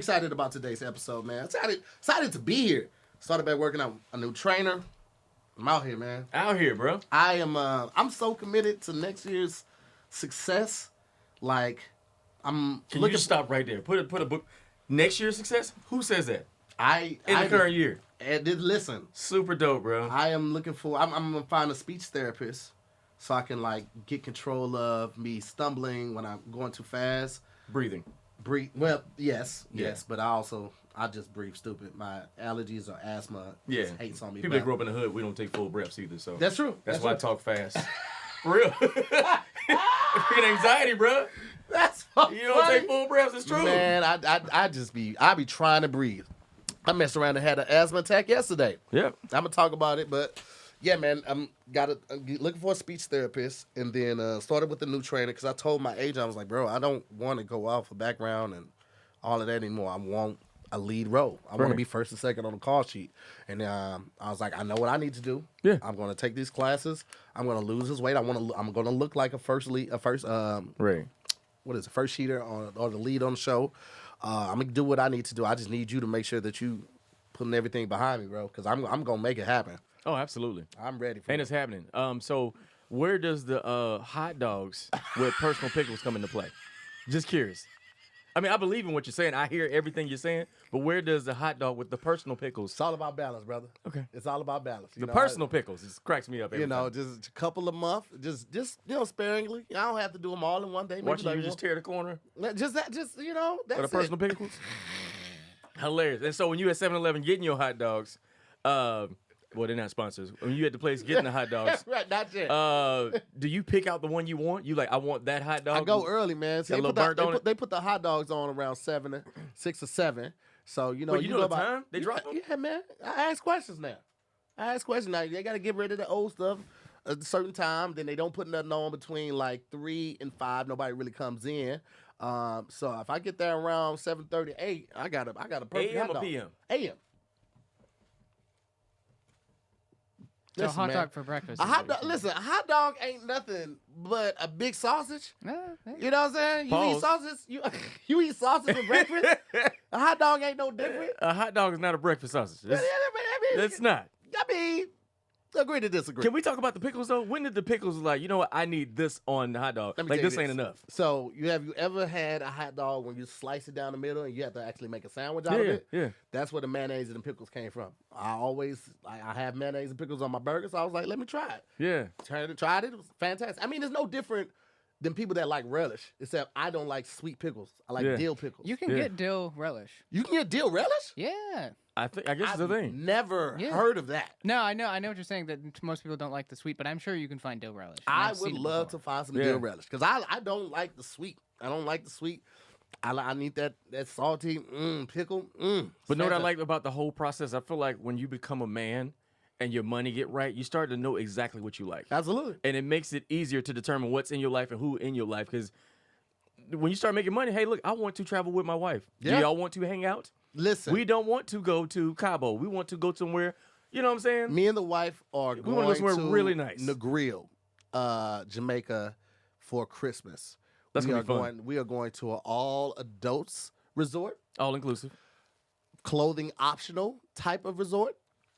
Excited about today's episode, man. Excited to be here. Started back working out a new trainer. I'm out here, man. Out here, bro. I'm so committed to next year's success. Like, Can you just stop right there? Put a book. Next year's success? Who says that? In the current year. Listen. Super dope, bro. I am looking for. I'm gonna find a speech therapist so I can like get control of me stumbling when I'm going too fast. Breathing. Well, yes, but I just breathe stupid. My allergies or asthma hates on me. People that grow up in the hood, we don't take full breaths either. So that's true. That's why I talk fast. For real. Freaking anxiety, bro. That's so You don't take full breaths. It's true. Man, I be trying to breathe. I messed around and had an asthma attack yesterday. Yep. I'm gonna talk about it, but yeah, man, I'm looking for a speech therapist, and then started with a new trainer because I told my agent, I was like, bro, I don't want to go off a background and all of that anymore. I want a lead role. I want to be first and second on the call sheet. And I was like, I know what I need to do. Yeah. I'm going to take these classes. I'm going to lose this weight. I'm going to look like a first sheeter or the lead on the show. I'm going to do what I need to do. I just need you to make sure that you putting everything behind me, bro, because I'm going to make it happen. Oh, absolutely. I'm ready for it. And it. it's happening. So where does the hot dogs with personal pickles come into play? Just curious. I mean, I believe in what you're saying. I hear everything you're saying. But where does the hot dog with the personal pickles? It's all about balance, brother. Okay. It's all about balance. The personal pickles just cracks me up every time. Just a couple a month. Just sparingly. I don't have to do them all in one day. Watching you just tear the corner. That's For the it. personal pickles? Hilarious. And so when you at 7-Eleven getting your hot dogs, well, they're not sponsors. When you at the place getting the hot dogs, right, not yet. Do you pick out the one you want? You like, I want that hot dog? I go early, man. See, they put the hot dogs on around 6 or 7. So, you know. Wait, you know the time they drop them? Yeah, man. I ask questions now. They got to get rid of the old stuff at a certain time. Then they don't put nothing on between like 3 and 5. Nobody really comes in. So if I get there around 7:38, I got a perfect AM hot dog. or PM? AM. So Listen, hot man. dog for breakfast. A hot dog ain't nothing but a big sausage. You know what I'm saying? You Pause. eat sausage. You eat sausage for breakfast. A hot dog ain't no different. A hot dog is not a breakfast sausage. It's not. I mean, agree to disagree. Can we talk about the pickles though? When did the pickles like, you know what? I need this on the hot dog. Let me Like tell you this ain't enough. So you ever had a hot dog when you slice it down the middle and you have to actually make a sandwich out of it? Yeah. That's where the mayonnaise and the pickles came from. I have mayonnaise and pickles on my burger, so I was like, let me try it. Yeah. Tried it. It was fantastic. I mean, it's no different than people that like relish, except I don't like sweet pickles. I like dill pickles. You can get dill relish. You can get dill relish? Yeah. I guess it's the thing. Never heard of that. No, I know what you're saying, that most people don't like the sweet, but I'm sure you can find dill relish. I would love to find some dill relish because I don't like the sweet. I don't like the sweet. I need that salty pickle. But know what I like about the whole process? I feel like when you become a man and your money get right, you start to know exactly what you like. Absolutely. And it makes it easier to determine what's in your life and who in your life. Because when you start making money, hey, look, I want to travel with my wife. Yeah. Do y'all want to hang out? Listen. We don't want to go to Cabo. We want to go somewhere, you know what I'm saying? Me and the wife are going want to go somewhere to really nice. Negril, Jamaica for Christmas. That's going to be fun. We are going to an all adults resort. All inclusive. Clothing optional type of resort.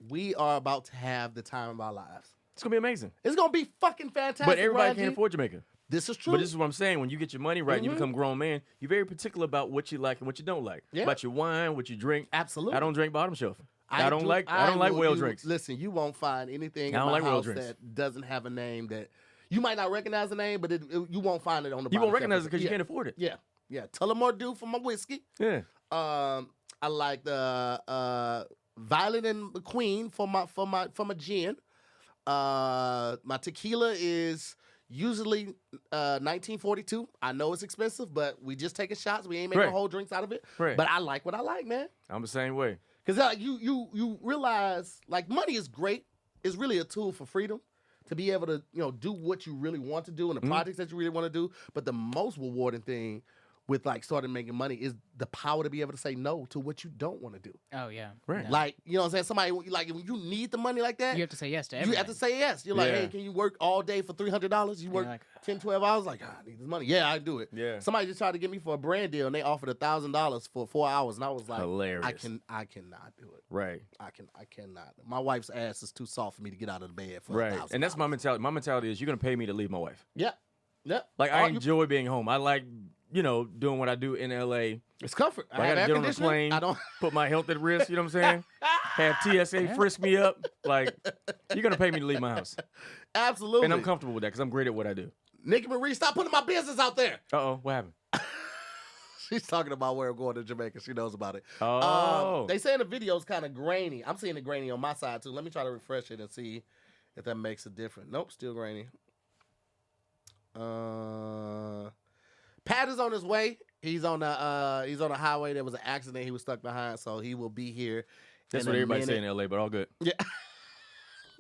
We are about to have the time of our lives. It's going to be amazing. It's going to be fucking fantastic. But everybody Ryan can't G. afford Jamaica. This is true. But this is what I'm saying. When you get your money right and you become a grown man, you're very particular about what you like and what you don't like. Yeah. About your wine, what you drink. Absolutely. I don't drink bottom shelf. I don't like will whale do- drinks. Listen, you won't find anything I don't in my like whale house drinks. that doesn't have a name that you might not recognize the name, but you won't find it on the. You bottom won't recognize shelf. it because you can't afford it. Yeah. Tullamore Dew for my whiskey. Yeah. I like the Violet and McQueen for my gin. My tequila is usually 1942. I know it's expensive, but we just taking shots. We ain't making whole drinks out of it. Right. But I like what I like, man. I'm the same way. Because you realize, like, money is great. It's really a tool for freedom to be able to, do what you really want to do and the projects that you really want to do. But the most rewarding thing with like starting making money is the power to be able to say no to what you don't want to do. Oh yeah. Right. No. Like, you know what I'm saying? Somebody, like, when you need the money like that, you have to say yes to you everything. have to say yes. You're like, Yeah. hey, can you work all day for $300? You work like, 10, 12 hours? Like, I need this money. Yeah, I do it. Yeah. Somebody just tried to get me for a brand deal, and they offered $1,000 for 4 hours, and I was like, Hilarious. I cannot do it. Right. I cannot. My wife's ass is too soft for me to get out of the bed for Right. $1,000. And that's my mentality. My mentality is you're gonna pay me to leave my wife. Yeah. Like I enjoy being home. I like, doing what I do in LA. It's comfort. If I gotta have get on a air conditioning. plane, I don't. put my health at risk, you know what I'm saying? Have TSA frisk me up. Like, you're gonna pay me to leave my house. Absolutely. And I'm comfortable with that because I'm great at what I do. Nikki Marie, stop putting my business out there. Uh-oh, what happened? She's talking about where I'm going to Jamaica. She knows about it. Oh. They saying the video's kind of grainy. I'm seeing it grainy on my side too. Let me try to refresh it and see if that makes it different. Nope, still grainy. Pat is on his way. He's on a highway. There was an accident. He was stuck behind, so he will be here. That's in what a everybody's minute. saying in LA, but all good. Yeah.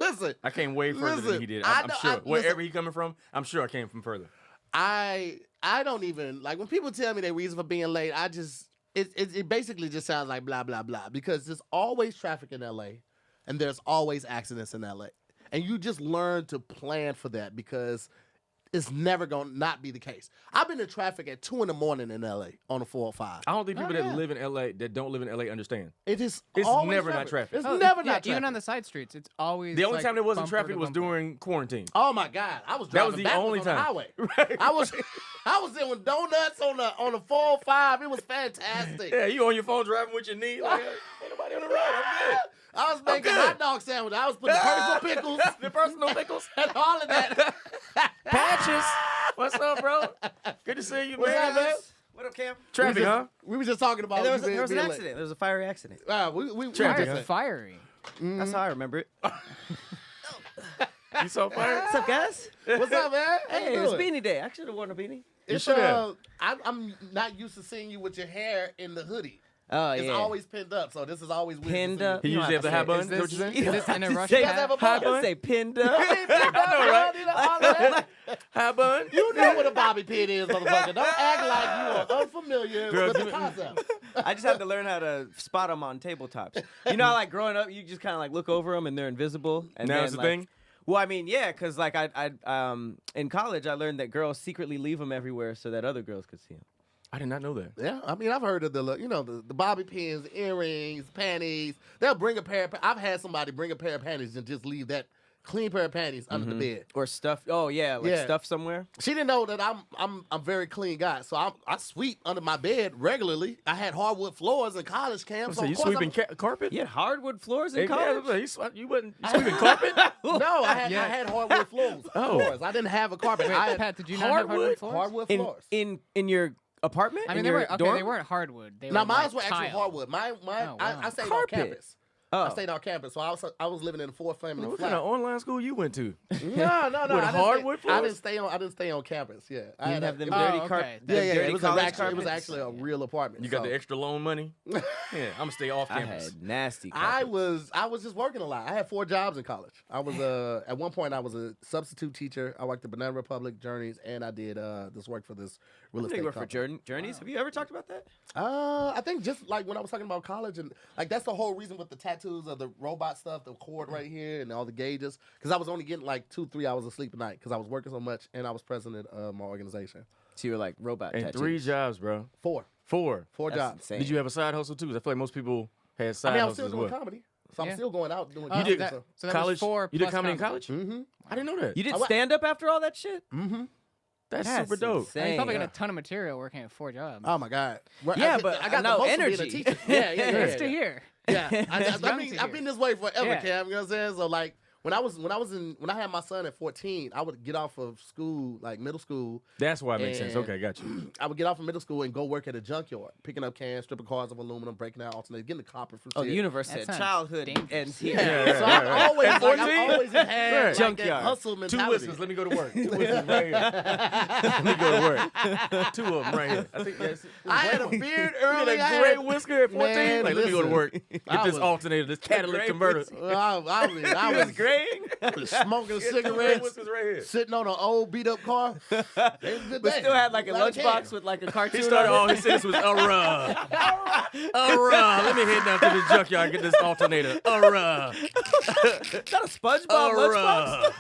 Listen, I came way further Listen, than he did. I I'm know- sure. listen. Wherever he coming from, I'm sure I came from further. I don't even like when people tell me their reason for being late. I just it basically just sounds like blah blah blah because there's always traffic in LA, and there's always accidents in LA, and you just learn to plan for that because it's never gonna not be the case. I've been in traffic at 2 a.m. in LA on the 405. I don't think people Oh, that yeah. live in LA that don't live in LA understand. It is It's always never not traffic. It's Oh, never yeah, not traffic. even on the side streets, it's always The only like, time there wasn't bumper traffic to was bumper. during quarantine. Oh my God! I was That driving was the backwards only on the time. highway. Right. I was doing donuts on the 405. It was fantastic. Yeah, you on your phone driving with your knee. Like, ain't nobody on the road. I'm good. I was making good. hot dog sandwiches. I was putting personal pickles, The personal pickles. and all of that. Patches. What's up, bro? Good to see you, What's man. up, man? What up, Cam? Traffic, huh? We were just talking about Hey, there was you an being late. accident. There was a fiery accident. We Traffic, Fire- huh? Fiery. That's how I remember it. You so fire? What's up, guys? What's up, man? How you Hey, it's doing? Beanie Day. I should have worn a beanie. It's, should have. I'm not used to seeing you with your hair in the hoodie. Oh, It's yeah. always pinned up, so this is always weird. Pinned to see you. up. He You don't usually have the have hat to say bun. it. Is that what you're saying? You don't Is this have in a to rush say You guys have a High bun? bun? Say pinned up. I know, right? All of that. High bun? You know what a bobby pin is, motherfucker. Don't act like you are unfamiliar Girl, with give the me- concept. I just had to learn how to spot them on tabletops. You know how, like, growing up, you just kind of, like, look over them and they're invisible? And Now then, it's a like, thing? Well, I mean, yeah, because, like, in college, I learned that girls secretly leave them everywhere so that other girls could see them. I did not know that. Yeah, I mean, I've heard of the bobby pins, the earrings, panties. They'll bring a pair of I've had somebody bring a pair of panties and just leave that clean pair of panties under the bed. Or stuff. Oh, yeah, like Yeah. stuff somewhere. She didn't know that I'm a very clean guy, so I sweep under my bed regularly. I had hardwood floors in college camp. So you sweeping carpet? You had hardwood floors Hey, in college? you wasn't sweeping carpet? No, I Yeah. had hardwood floors. Oh. Floors. I didn't have a carpet. Wait, I had Pat, did you not have hardwood floors? hardwood floors. In your apartment? I mean, in they your weren't dorm? they weren't hardwood. They Now were mine like were actually tile. hardwood. Mine Oh, wow. I stayed Carpet. on campus. Oh. I stayed on campus, so I was living in a 4-family What flat. kind of online school you went to? No. With I didn't hardwood stay, I floors? didn't stay on campus. Yeah, I You had didn't have a- them it was- dirty Oh, carpet. okay. Yeah, yeah. dirty It was, college actually carpets? a real apartment. You got so. the extra loan money? Yeah, I'm going to stay off I campus. had nasty I carpets. was just working a lot. I had 4 jobs in college. I was at one point I was a substitute teacher. I worked at Banana Republic, Journeys, and I did this work for this real I estate think you work for company. Journeys. Have you ever talked about that? I think just like when I was talking about college and like that's the whole reason with the tattoos of the robot stuff, the cord right here and all the gauges, because I was only getting like 2-3 hours of sleep a night because I was working so much and I was president of my organization. So you were like robot And tattoos. 3 jobs, bro. 4 4. That's jobs. insane. Did you have a side hustle too? 'Cause I feel like most people had side I mean, I'm hustles still as doing well. comedy, so Yeah. I'm still going out doing. Oh, comedy, that- so. so that College? was 4 You did plus comedy in college? Mm-hmm. I didn't know that. You did I wa- stand up after all that shit? Mm-hmm. That's That's super dope. I mean, you probably insane. got a ton of material working at 4 jobs. Oh my God. Well, Yeah, I but I got no the most of being a energy. teacher. Yeah. Nice to hear. Yeah, It's I young mean, to I've hear. been this way forever, Yeah. Cam. You know what I'm saying? So like, when I had my son at 14, I would get off of school, like middle school. That's why it makes sense. And- Okay, got you. I would get off of middle school and go work at a junkyard, picking up cans, stripping cars of aluminum, breaking out alternators, getting the copper from Oh, shit. the universe That said sounds childhood dangerous. ends here. Yeah, So right, I've right. always, At like, 14? I've always had Right. like, that Junkyard. hustle 2 mentality. whistles. Let me go to work. 2 whistles right here. Let me go to work. 2 of them right here. I think that's. I had a beard You early. had I a gray had- whisker at 14. Man, like, let me go to listen. work. Get I this was- alternator, this catalytic gray converter. whisker. Well, I He was was great. spraying. Smoking a Tony cigarette, Whiskers right here. sitting on an old beat up car. It was a good But day. still had like a Light lunchbox can. with like a cartoon. He started on all it. his sentence was Let me head down to the junkyard and get this alternator. Not a SpongeBob lunchbox.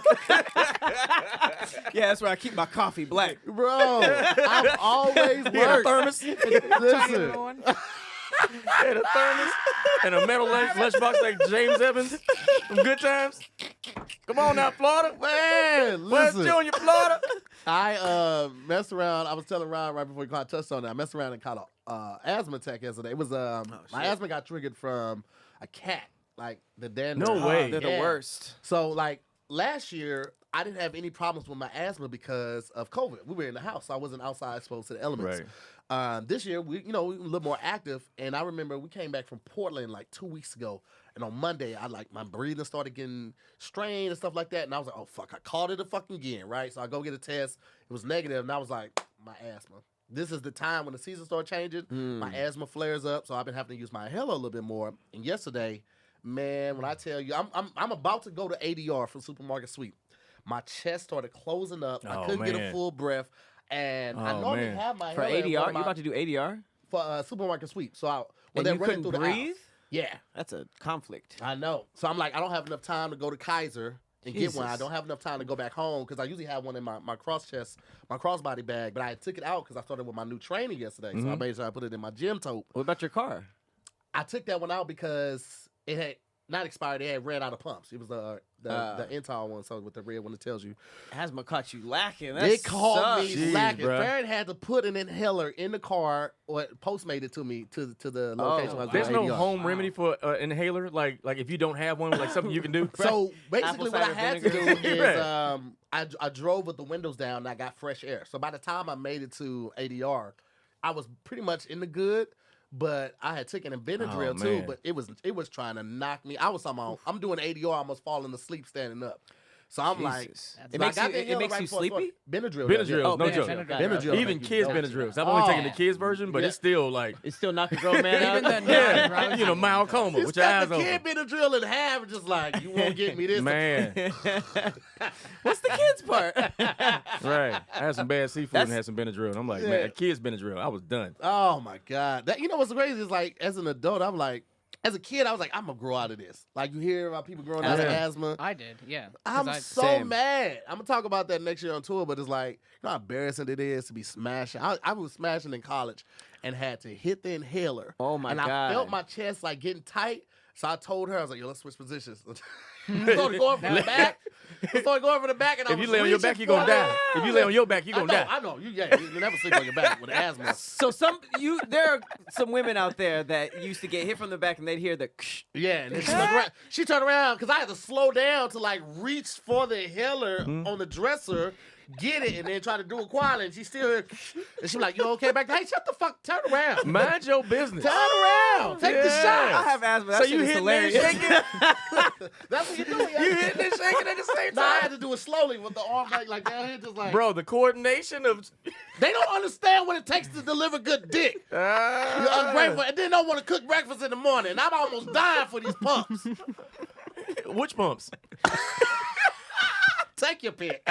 Yeah, that's where I keep my coffee black. Bro, I've always He had a worked. thermos. Listen, He had a thermos and a metal lunchbox like James Evans from Good Times. Come on now, Florida. man, West listen. Junior, Florida. I messed around. I was telling Ryan right before he caught touched on it. I messed around and caught a asthma attack yesterday. It was my asthma got triggered from a cat, like the dander. No way. They're the Yeah. worst. So like last year, I didn't have any problems with my asthma because of COVID. We were in the house, so I wasn't outside exposed to the elements. This year, we were a little more active, and I remember we came back from Portland like 2 weeks ago, and on Monday, my breathing started getting strained and stuff like that, and I was like, oh fuck, I caught it again, right? So I go get a test, it was negative, and I was like, my asthma. This is the time when the season started changing. My asthma flares up, so I've been having to use my inhaler a little bit more. And yesterday, man, when I tell you, I'm about to go to ADR for supermarket sweep. My chest started closing up. I Oh, couldn't get a man. full breath. And I Oh, normally man. have my For inhaler in ADR, one you of my- about to do ADR? for supermarket sweep. So when And they're you running couldn't through the breathe? aisles. Yeah, That's a conflict. I know. So I'm like, I don't have enough time to go to Kaiser and get one. I Jesus. don't have enough time to go back home because I usually have one in my crossbody bag. But I took it out because I started with my new training yesterday. So I made sure I put it in my gym tote. What about your car? I took that one out because it had not expired. It had ran out of pumps. It was the Intel one, so with the red one, it tells you. Asthma caught you lacking. They That called me sucks. Jeez, lacking. bruh. Farron had to put an inhaler in the car or postmate it to me to the location. I was There's doing no ADR. home remedy for inhaler, like if you don't have one, like something you can do. So basically, what I cider had to do vinegar. is Right. I drove with the windows down and I got fresh air. So by the time I made it to ADR, I was pretty much in the good. But I had taken a Benadryl Oh, too. man. But it was trying to knock me. I was talking about, I'm doing ADR, almost falling asleep standing up. So I'm like, Jesus. so It I makes got you- the it inhaler makes right you before I started. sleepy? Benadryl. Benadryl, does, no yeah, joke. Benadryl. Even kids Benadryls. I've only taken the kids version, but it's still like It still knock a grown man out. Even the yeah, non-drowsy mild coma It's with your got eyes the open. kid Benadryl in half, just like, you won't get me this. Man, What's the kids part? right. I had some bad seafood and had some Benadryl. And I'm like, Yeah. man, a kid's Benadryl. I was done. Oh my God. That, you know what's crazy is like, as an adult, I'm like, as a kid, I was like, I'm gonna grow out of this. Like you hear about people growing out of Yeah. asthma. I did, yeah. 'Cause I'm I- so Same. mad. I'm gonna talk about that next year on tour, but it's like, you know how embarrassing it is to be smashing. I was smashing in college and had to hit the inhaler. Oh, my and God. I felt my chest like getting tight. So I told her, I was like, yo, let's switch positions. I started going from the back. I started going from the back, and I If you was lay on your reaching back, you're gonna for die. it. If you lay on your back, you're gonna die. I know. You never sleep on your back with asthma. So there are some women out there that used to get hit from the back and they'd hear the Yeah, and then she looked around. She turned around because I had to slow down to like reach for the inhaler on the dresser, get it, and then try to do it quietly. And she still here. And she was like, "You okay back there? Hey, shut the fuck. Turn around. Mind your business. Turn around. Take the Yeah. shot. I have asthma. That So shit you is hitting and hilarious. shaking? That's what you do. You hitting and shaking at the same Nah, I had time? to do it slowly with the arm like down here, just like. Bro, the coordination of They don't understand what it takes to deliver good dick. You're ungrateful, and then don't want to cook breakfast in the morning. I'm almost dying for these pumps. Which pumps? Take your pick.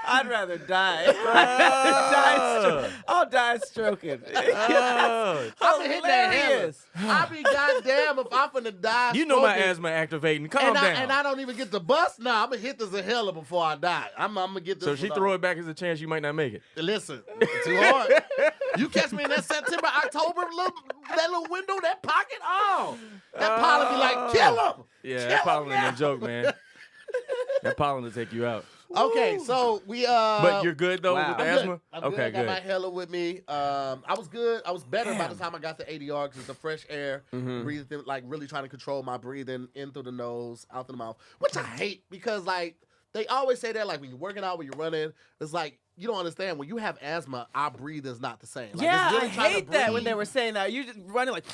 I'd rather die. Oh. I'll die stroking. Oh. I'm gonna hit that hammer. Hilarious. I be goddamn if I'm finna die. You know my smoking, asthma activating. Calm down. and I don't even get the bus. Nah, I'm gonna hit this inhaler before I die. I'm gonna get this. So she throw it back as a chance you might not make it. Listen, too hard. You catch me in that September, October, that little window, that pocket. Oh, that pollen be like, kill him. Yeah, Kill that him pollen now. ain't no joke, man. That pollen will take you out. Okay, so we But you're good though Wow. with the I'm asthma? good. I'm Okay, good. I got my good. inhaler with me. I was good. I was better by the time I got to ADR because it's the fresh air, breathing, like really trying to control my breathing in through the nose, out through the mouth, which I hate because like they always say that like when you're working out, when you're running, it's like you don't understand when you have asthma, our breathing is not the same. Like, Yeah, it's really I trying to hate that when breathe. they were saying that. You just running like.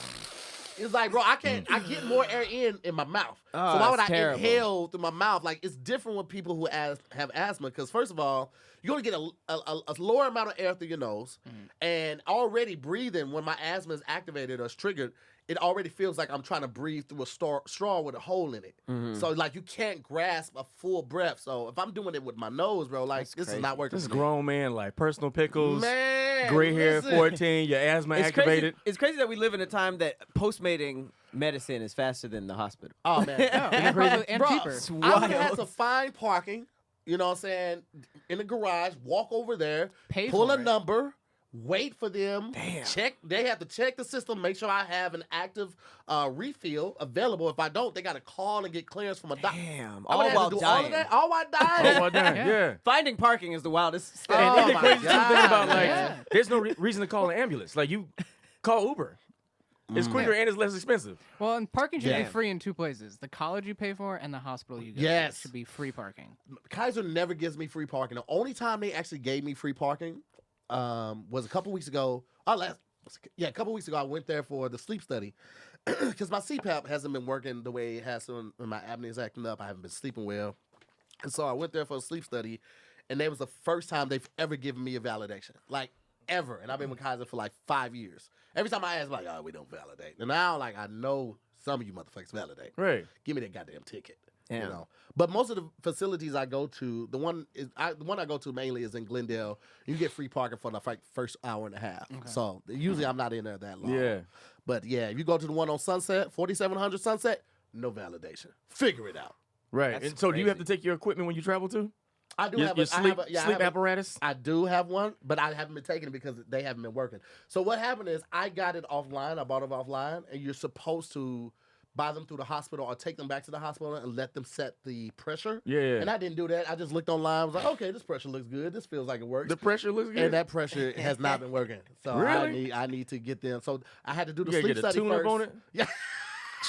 It's like, bro, I get more air in my mouth. Oh, so why would I that's terrible. inhale through my mouth? Like, it's different with people who have asthma because, first of all, you're going to get a lower amount of air through your nose. And already breathing, when my asthma is activated or is triggered, it already feels like I'm trying to breathe through a straw with a hole in it. So like you can't grasp a full breath. So if I'm doing it with my nose, bro, like this is not working. This is for me. grown man, like personal pickles, Man, gray hair at listen. 14, your asthma It's activated. crazy. It's crazy that we live in a time that postmating medicine is faster than the hospital. Oh man, and probably and Bro, cheaper. It's I would have wild. to find parking. You know what I'm saying? In the garage, walk over there, Pay pull for a it. number, wait for them. Damn. Check. They have to check the system, make sure I have an active refill available. If I don't, they got to call and get clearance from a doctor. Damn. I All would have while to do all of dying. that. All while dying. Oh, my damn, Yeah. yeah. Finding parking is the wildest step. Oh, And the my crazy thing God, about like, man. there's no reason to call an ambulance. Like you call Uber. It's quicker and it's less expensive. Well, and parking should Yeah. be free in two places: the college you pay for and the hospital you go. Yes. to should be free parking. Kaiser never gives me free parking. The only time they actually gave me free parking was a couple weeks ago. A couple weeks ago, I went there for the sleep study because my CPAP hasn't been working the way it has to, and my apnea is acting up. I haven't been sleeping well, and so I went there for a sleep study, and that was the first time they've ever given me a validation, like ever. And I've been with Kaiser for like 5 years. Every time I ask, like, "Oh, we don't validate," and now like I know some of you motherfuckers validate. Right. Give me that goddamn ticket. Damn. You know. But most of the facilities I go to, the one I go to mainly is in Glendale. You get free parking for the first hour and a half. So usually I'm not in there that long. Yeah. But yeah, if you go to the one on Sunset, 4700 Sunset, no validation. Figure it out. Right. That's And so do you have to crazy. take your equipment when you travel too? I do Your, have your a sleep, I sleep have a- apparatus? I do have one, but I haven't been taking it because they haven't been working. So what happened is I got it offline. I bought it offline, and you're supposed to buy them through the hospital or take them back to the hospital and let them set the pressure. Yeah, yeah. And I didn't do that. I just looked online. I was like, okay, this pressure looks good. This feels like it works. The pressure looks good. And that pressure has not been working. So Really? I need to get them. So I had to do the You gotta sleep get a study tune-up first. on it? Yeah.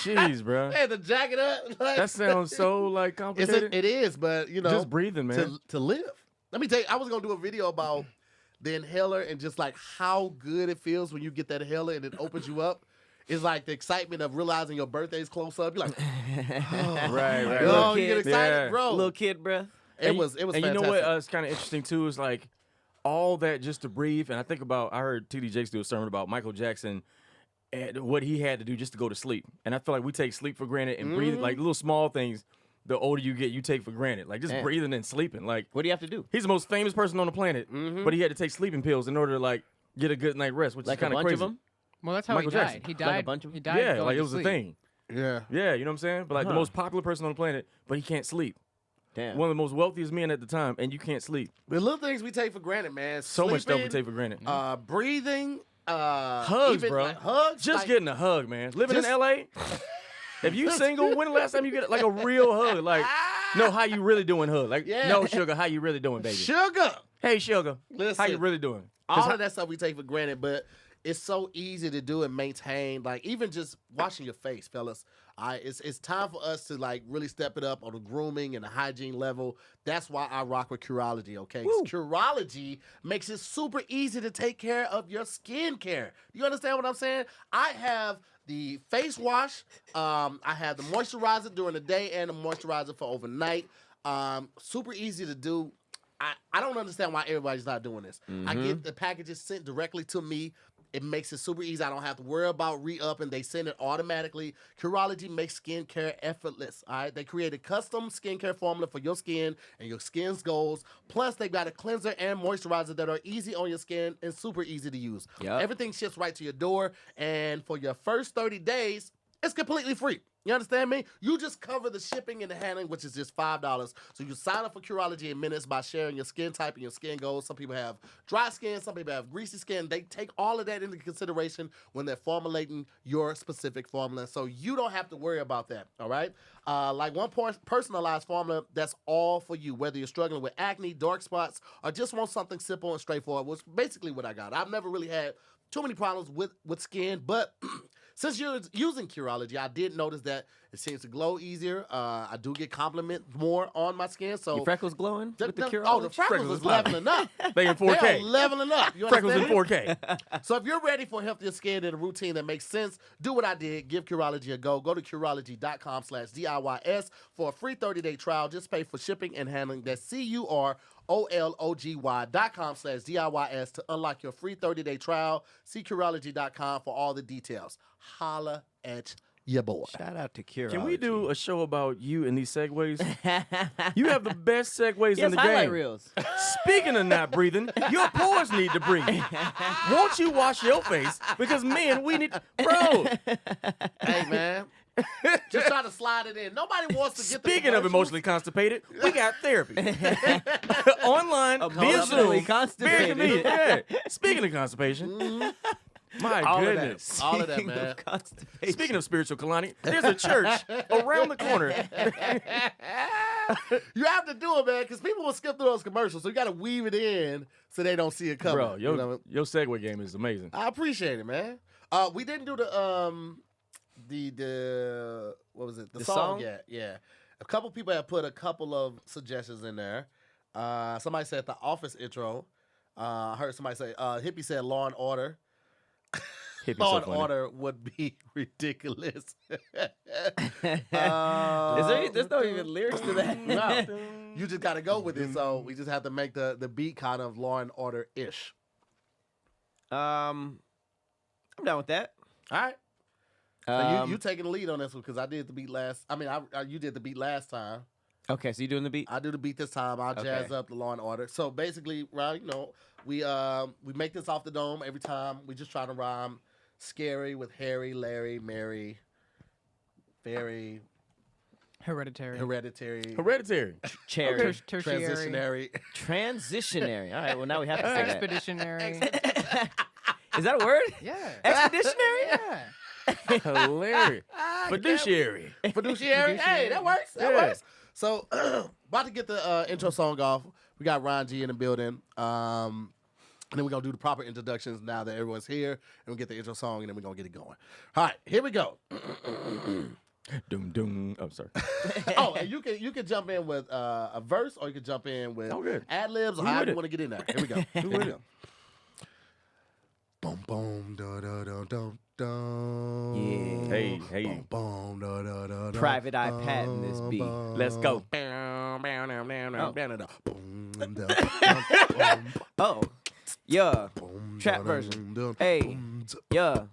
Jeez, bro. I had to jack it up. Like, That sounds so like complicated. it is, but you know, Just breathing, man. to live. Let me tell you, I was gonna do a video about the inhaler and just like how good it feels when you get that inhaler and it opens you up. It's like the excitement of realizing your birthday's close up. You're like, Right, right. oh, Little you get kid. excited, Yeah. bro. Little kid breath. It was And fantastic. you know what? It's kind of interesting too. Is like all that just to breathe. And I think about. I heard T.D. Jakes do a sermon about Michael Jackson and what he had to do just to go to sleep. And I feel like we take sleep for granted and breathing, like little small things. The older you get, you take for granted. Like just Man. breathing and sleeping. Like What do you have to do? he's the most famous person on the planet, but he had to take sleeping pills in order to like get a good night rest, which Like is kind a of bunch crazy. of them? Well, that's how Michael he died. Jackson. He Like a died. bunch of 'em? He died. Yeah, going like to it was a sleep. thing. yeah. Yeah, you know what I'm saying? But like the Huh. most popular person on the planet, but he can't sleep. Damn. One of the most wealthiest men at the time, and you can't sleep. The little things we take for granted, man. So much stuff we Sleeping, take for granted. breathing, Hugs, even, bro. like, hugs. Just like, getting a hug, man. Living just- in LA. If you single, when the last time you get like a real hug? Like, no, how you really doing hug? Like, Yeah. no, sugar, how you really doing, baby? sugar. Hey, sugar, how Listen. you really doing? All of that stuff we take for granted, but it's so easy to do and maintain. Like even just washing your face, fellas. It's time for us to like really step it up on the grooming and the hygiene level. That's why I rock with Curology. Okay, 'cause Curology makes it super easy to take care of your skin care. You understand what I'm saying? I have the face wash. I have the moisturizer during the day and the moisturizer for overnight. Super easy to do. I don't understand why everybody's not doing this. I get the packages sent directly to me. It makes it super easy. I don't have to worry about re-upping. They send it automatically. Curology makes skincare effortless. All right, they create a custom skincare formula for your skin and your skin's goals. Plus, they've got a cleanser and moisturizer that are easy on your skin and super easy to use. Yep. Everything ships right to your door, and for your first 30 days, it's completely free. You understand me? You just cover the shipping and the handling, which is just $5. So you sign up for Curology in minutes by sharing your skin type and your skin goals. Some people have dry skin, some people have greasy skin. They take all of that into consideration when they're formulating your specific formula. So you don't have to worry about that, all right? Like one personalized formula that's all for you, whether you're struggling with acne, dark spots, or just want something simple and straightforward, which is basically what I got. I've never really had too many problems with skin, but since you're using Curology, I did notice that it seems to glow easier. I do get compliments more on my skin. So Your freckles glowing with the Curology? Oh, the freckles is leveling up. They in They are 4K. leveling up. You Freckles in understand? 4K. So if you're ready for healthier skin and a routine that makes sense, do what I did. Give Curology a go. Go to Curology.com/DIYS for a free 30-day trial. Just pay for shipping and handling. That's Curology.com/DIYS to unlock your free 30-day trial. See Curology.com for all the details. Holla at your boy. Shout out to Curology. Can we do a show about you and these segues? You have the best segues in the highlight game. reels. Speaking of not breathing, your pores need to breathe. Won't you wash your face? Because men, we need, bro. Hey, man. Just try to slide it in. Nobody wants to get the Speaking of commercials. emotionally constipated, we got therapy. Online, via Emotionally Zoom. Very constipated. convenient. Yeah. Speaking of constipation, my All of that. goodness. All of that, Speaking man. of constipation. Speaking of spiritual calamity, there's a church around the corner. You have to do it, man, because people will skip through those commercials. So you got to weave it in so they don't see it coming. Bro, you know? your segue game is amazing. I appreciate it, man. We didn't do the what was it? The song yet. Yeah. A couple people have put a couple of suggestions in there. Somebody said the Office intro. I heard somebody say Hippie said Law and Order. Hippie's Law so and funny. Order would be ridiculous. There's no even lyrics to that. No, you just got to go with it. So we just have to make the beat kind of Law and Order ish. I'm down with that. All right. So you taking the lead on this one because I did the beat last. I mean, you did the beat last time. Okay, so you doing the beat? I do the beat this time. I'll jazz Okay. up the Law and Order. So basically, right, we make this off the dome every time. We just try to rhyme scary with Harry, Larry, Mary, Fairy, Hereditary. Hereditary, Cherry. Tertiary. Transitionary. Transitionary. All right, well, now we have to say that. Expeditionary. Is that a word? Yeah. Expeditionary? Yeah. Hilarious. Fiduciary. Fiduciary. Hey, that works. That Yeah. works. So, about to get the intro song off. We got Ron G in the building. And then we're going to do the proper introductions now that everyone's here. And we'll get the intro song, and then we're going to get it going. All right, here we go. Doom doom. Oh, sorry. Oh, and you can jump in with a verse, or you can jump in with Oh, good. ad-libs, or We however with you it. want to get in there. Here we go. Here we go. Boom, boom, da, da, da, da, da. Yeah. Hey, hey. Boom, boom, da, da, da, da, Private eye patent this beat. Let's go. Oh. Yeah. Trap version. Hey. Yeah.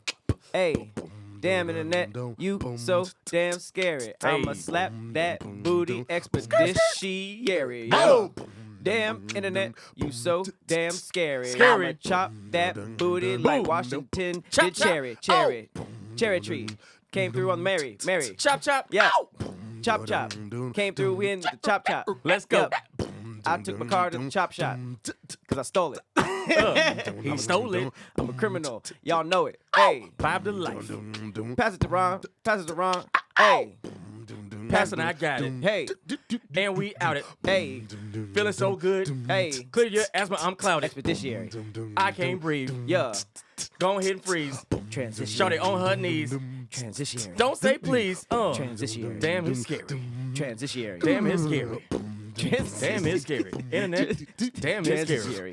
Hey. Damn internet, you so damn scary. I'ma Hey. slap that booty expeditionary. Boom. Damn internet, you so damn scary. Scary. I'ma chop that booty like Boom. Washington Chop, did chop. cherry. Cherry tree. Came through on Mary. Chop chop. Yeah. Chop chop. Came through in the chop chop. Let's go. Yep. I took my car to the chop shop. Cause I stole it. He stole it. I'm a criminal. Y'all know it. Hey. 5 to life. Pass it to Ron. Pass it to Ron. Hey. Passing, I got it. Hey. And we out it. Hey. Feeling so good. Hey. Clear your asthma, I'm clouded. Expeditionary. I can't breathe. Yeah. Go ahead and freeze. Transition. Shorty on her knees. Transitionary. Don't say please. Transitionary. Damn, it's scary. Transitionary. Damn, it's scary. Damn, it's scary. Internet. Damn, it's scary.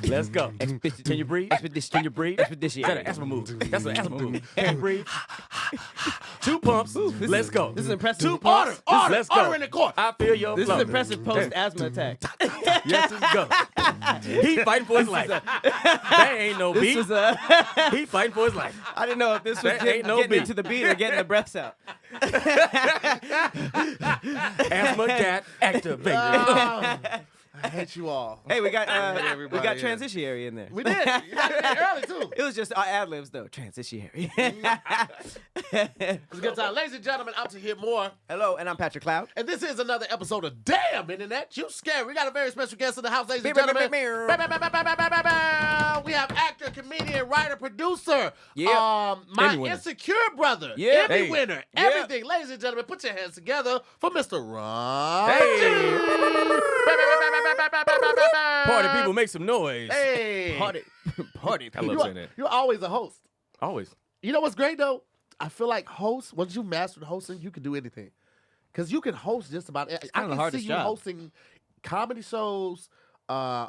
Let's go. Can you breathe? Can you breathe? Expeditionary. That's an asthma move. That's an asthma move. Can you breathe? 2 pumps. Let's go. This is impressive. 2 pumps. Order, Let's go. order in the court. I feel your This flow. is impressive post-asthma attack. Yes, let's go. He fighting for his life. That ain't no This beat. was a... He fighting for his life. I didn't know if this was That ain't no getting beat. into the beat or getting the breaths out. Asthma got activated. I hate you all. Hey, we got everybody in. transitionary in there. We did. You got it in early, too. It was just our ad libs though. Transitionary. It was a good time. Ladies and gentlemen, out to hear more. Hello, and I'm Patrick Cloud. And this is another episode of Damn Internet, You Scary. We got a very special guest in the house, ladies and Beep, beep, gentlemen. beep, beep. We have actor, comedian, writer, producer. Yeah. My Emmy winner. insecure brother. Yeah. Emmy Hey. winner. Yeah. Everything. Ladies and gentlemen, put your hands together for Mr. Ron. Party people, make some noise. Hey. Party I love You saying are, that. you're always a host. Always. You know what's great though? I feel like hosts, once you mastered hosting, you can do anything. Because you can host just about. I kinda can the hardest see you job. hosting comedy shows,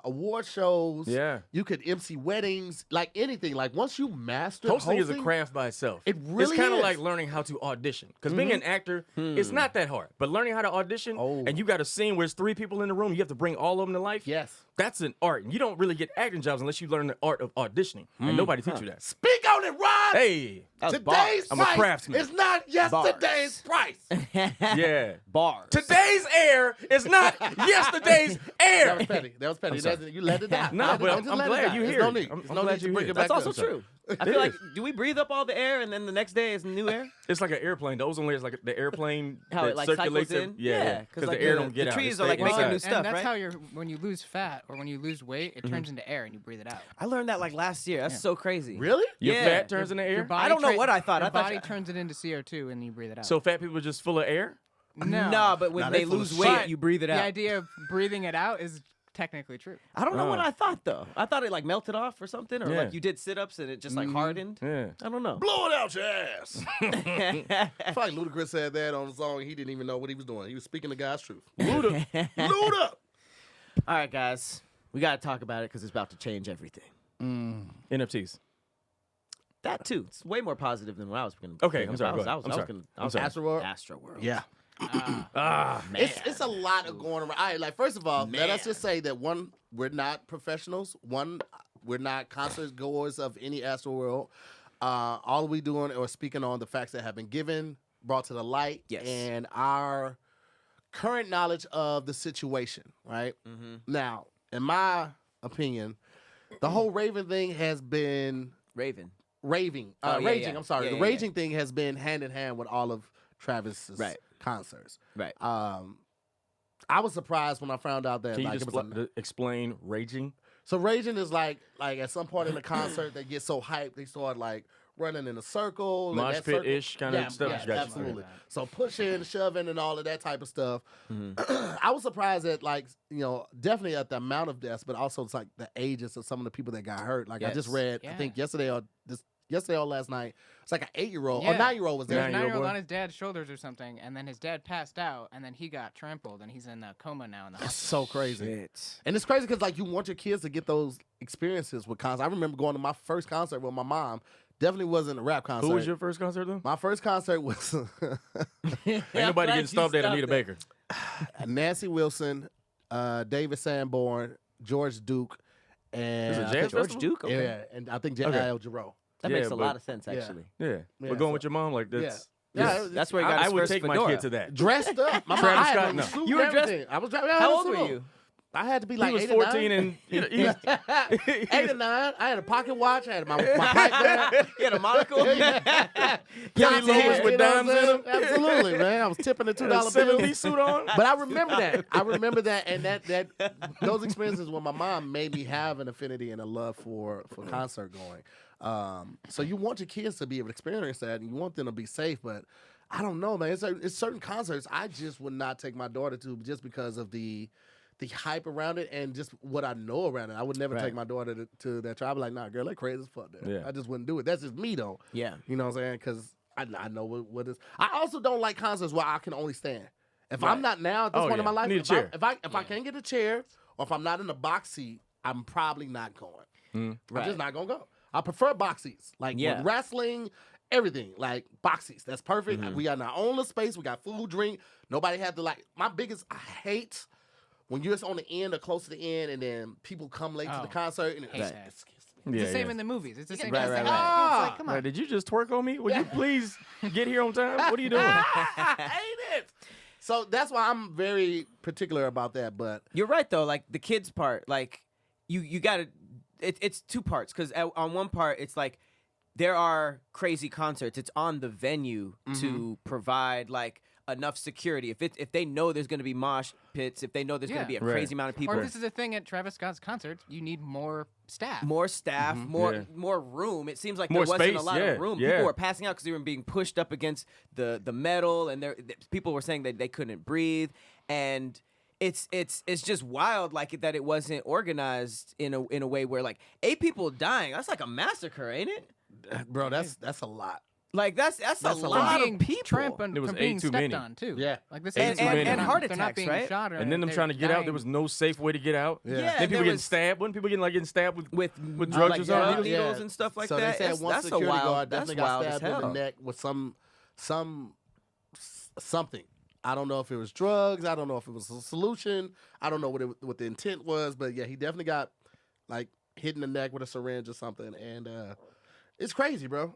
award shows. Yeah. You could MC weddings, like anything. Like once you master Hosting is a hosting, craft by itself. It really It's kind of is. like learning how to audition. Because being an actor, it's not that hard. But learning how to audition, and you got a scene where there's 3 people in the room, you have to bring all of them to life. Yes. That's an art. And you don't really get acting jobs unless you learn the art of auditioning. And nobody teach you that. Speak on it, Rob. Hey. That was Today's I'm a price craftsman. is not yesterday's price. Yeah. Bars. Today's air is not yesterday's air. That was petty. That was petty. You let it die. No, Let it but die. I'm Just let it glad die. you There's here. no need. I'm There's no glad need to you bring here. it back That's also up. true. I feel like, do we breathe up all the air and then the next day is new air? It's like an airplane. The ozone layer is like the airplane How that it like circulates. cycles in? Yeah. Because like the air don't get the out. trees It are like stay making inside. new stuff, and that's right? how when you lose fat or when you lose weight, it turns into air and you breathe it out. I learned that like last year. That's so crazy. Really? Your Yeah. fat turns into air? body I don't know what I thought. Your I thought body you- turns it into CO2 and you breathe it out. So fat people are just full of air? no, Nah, but when Nah, they they full of lose shit. weight, you breathe it the out. idea of breathing it out is technically true. I don't know what Oh. I thought though. I thought it like melted off or something, or Yeah. like you did sit-ups and it just like hardened. Yeah. I don't know. Blow it out your ass. I feel like Ludacris said that on the song. He didn't even know what he was doing. He was speaking the God's truth. Luda. Luda. All right, guys, we got to talk about it because it's about to change everything. NFTs. That too. It's way more positive than what I was going to. Okay, I'm sorry, go ahead. I'm sorry. I'm sorry. Astroworld? Astroworld. Yeah. Man. It's a lot of going around. All right, like first of all, let us just say that one, we're not professionals. One, we're not concert goers of any Astroworld. All we doing or speaking on the facts that have been given, brought to the light, Yes. and our current knowledge of the situation. Right now, in my opinion, the whole Raven thing has been Raven. raving. Oh, yeah, raging. yeah. I'm sorry. Yeah, the yeah, raging thing has been hand in hand with all of Travis's Right. concerts. Right. I was surprised when I found out that Can you like, just it was explain raging? so raging is like at some point in the concert they get so hyped they start like running in a circle, and Mosh that pit-ish circle- kind of yeah, stuff? Yeah, Gotcha. absolutely. So pushing, shoving, and all of that type of stuff. Mm-hmm. I was surprised at definitely at the amount of deaths, but also it's like the ages of some of the people that got hurt. Like I just Yes. read, I Yeah. think yesterday or last night, it's like an 8-year-old or Yeah. 9-year-old was there. There's a 9-year-old 9-year-old boy? on his dad's shoulders or something, and then his dad passed out, and then he got trampled, and he's in a coma now in the That's hospital. so crazy. Shit. And it's crazy because like you want your kids to get those experiences with concerts. I remember going to my first concert with my mom. Definitely wasn't a rap concert. Who was your first concert, though? My first concert was Ain't nobody getting stopped at Anita Baker. Nancy Wilson, David Sanborn, George Duke, and This is a I jazz think- festival? George Duke? Okay. Yeah, and I think Okay. Al Jarreau. That Yeah, makes a but- lot of sense, Yeah. actually. Yeah. Yeah, But going so- with your mom, like, that's... Yeah, That's where he got I his would first take my fedora. kid to that. dressed up. My Travis mom, I had Scott, on no. the suit You and were dressed- everything. I was dressed. How old were you? I had to be He like was 8 or 9. 14 and... You know, he was, 8 or 9. I had a pocket watch. I had my pipe band. He had a monocle. Penny loafers with dimes in them. Absolutely, man. I was tipping the $2 7B bills. suit on. But I remember that. And that those experiences when my mom made me have an affinity and a love for concert going. So you want your kids to be able to experience that, and you want them to be safe. But I don't know, man. It's certain concerts I just would not take my daughter to just because of the hype around it and just what I know around it. I would never Right. take my daughter to that. I'd be like, nah, girl, that crazy as fuck. That. Yeah. I just wouldn't do it. That's just me though. Yeah. You know what I'm saying? Because I know what is. I also don't like concerts where I can only stand. If I'm not now at this Oh, point in my yeah. life, Need a chair. if I can't get a chair or if I'm not in the box seat, I'm probably not going. I'm Right. just not gonna go. I prefer box seats, like with Yeah. wrestling, everything, like box seats. That's perfect. Mm-hmm. We got our own little space. We got food, drink. Nobody had to like. My biggest I hate when you're just on the end or close to the end, and then people come late to the Oh, concert, and hate it's, that. it's, It's Yeah, the same yeah. in the movies. It's the same. Right, kind of right, thing. right. It's like, come on. Like, did you just twerk on me? Would you please get here on time? What are you doing? I hate it. So that's why I'm very particular about that. But You're right though. Like the kids part, like you got to. It's two parts because on one part it's like there are crazy concerts. It's on the venue to provide like enough security. If they know there's going to be mosh pits, if they know there's going to be a Right. crazy amount of people, Or if this is a thing at Travis Scott's concerts, you need more staff. more staff, Yeah. more room. It seems like More there wasn't a space, lot yeah, of room. yeah. People were passing out because they were being pushed up against the metal, and people were saying that they couldn't breathe. And it's just wild, like that it wasn't organized in a way where like 8 people dying. That's like a massacre, ain't it? bro, that's a lot. Like that's That's a a lot lot. being of people. trampled, There was from 8 being too stepped many. on too. Yeah. Like this And- is and- and heart they're not attacks, being right? shot or And then them they're trying to get out, dying. there was no safe way to get out. Yeah. Yeah, Then and people there getting was- stabbed. Wasn't people getting stabbed with drugs like or drug something? needles and stuff like so that. they said one That's a security wild. guard That's definitely wild got as stabbed in hell. the neck with something. I don't know if it was drugs. I don't know if it was a solution. I don't know what the intent was, but yeah, he definitely got like hit in the neck with a syringe or something, and it's crazy, bro.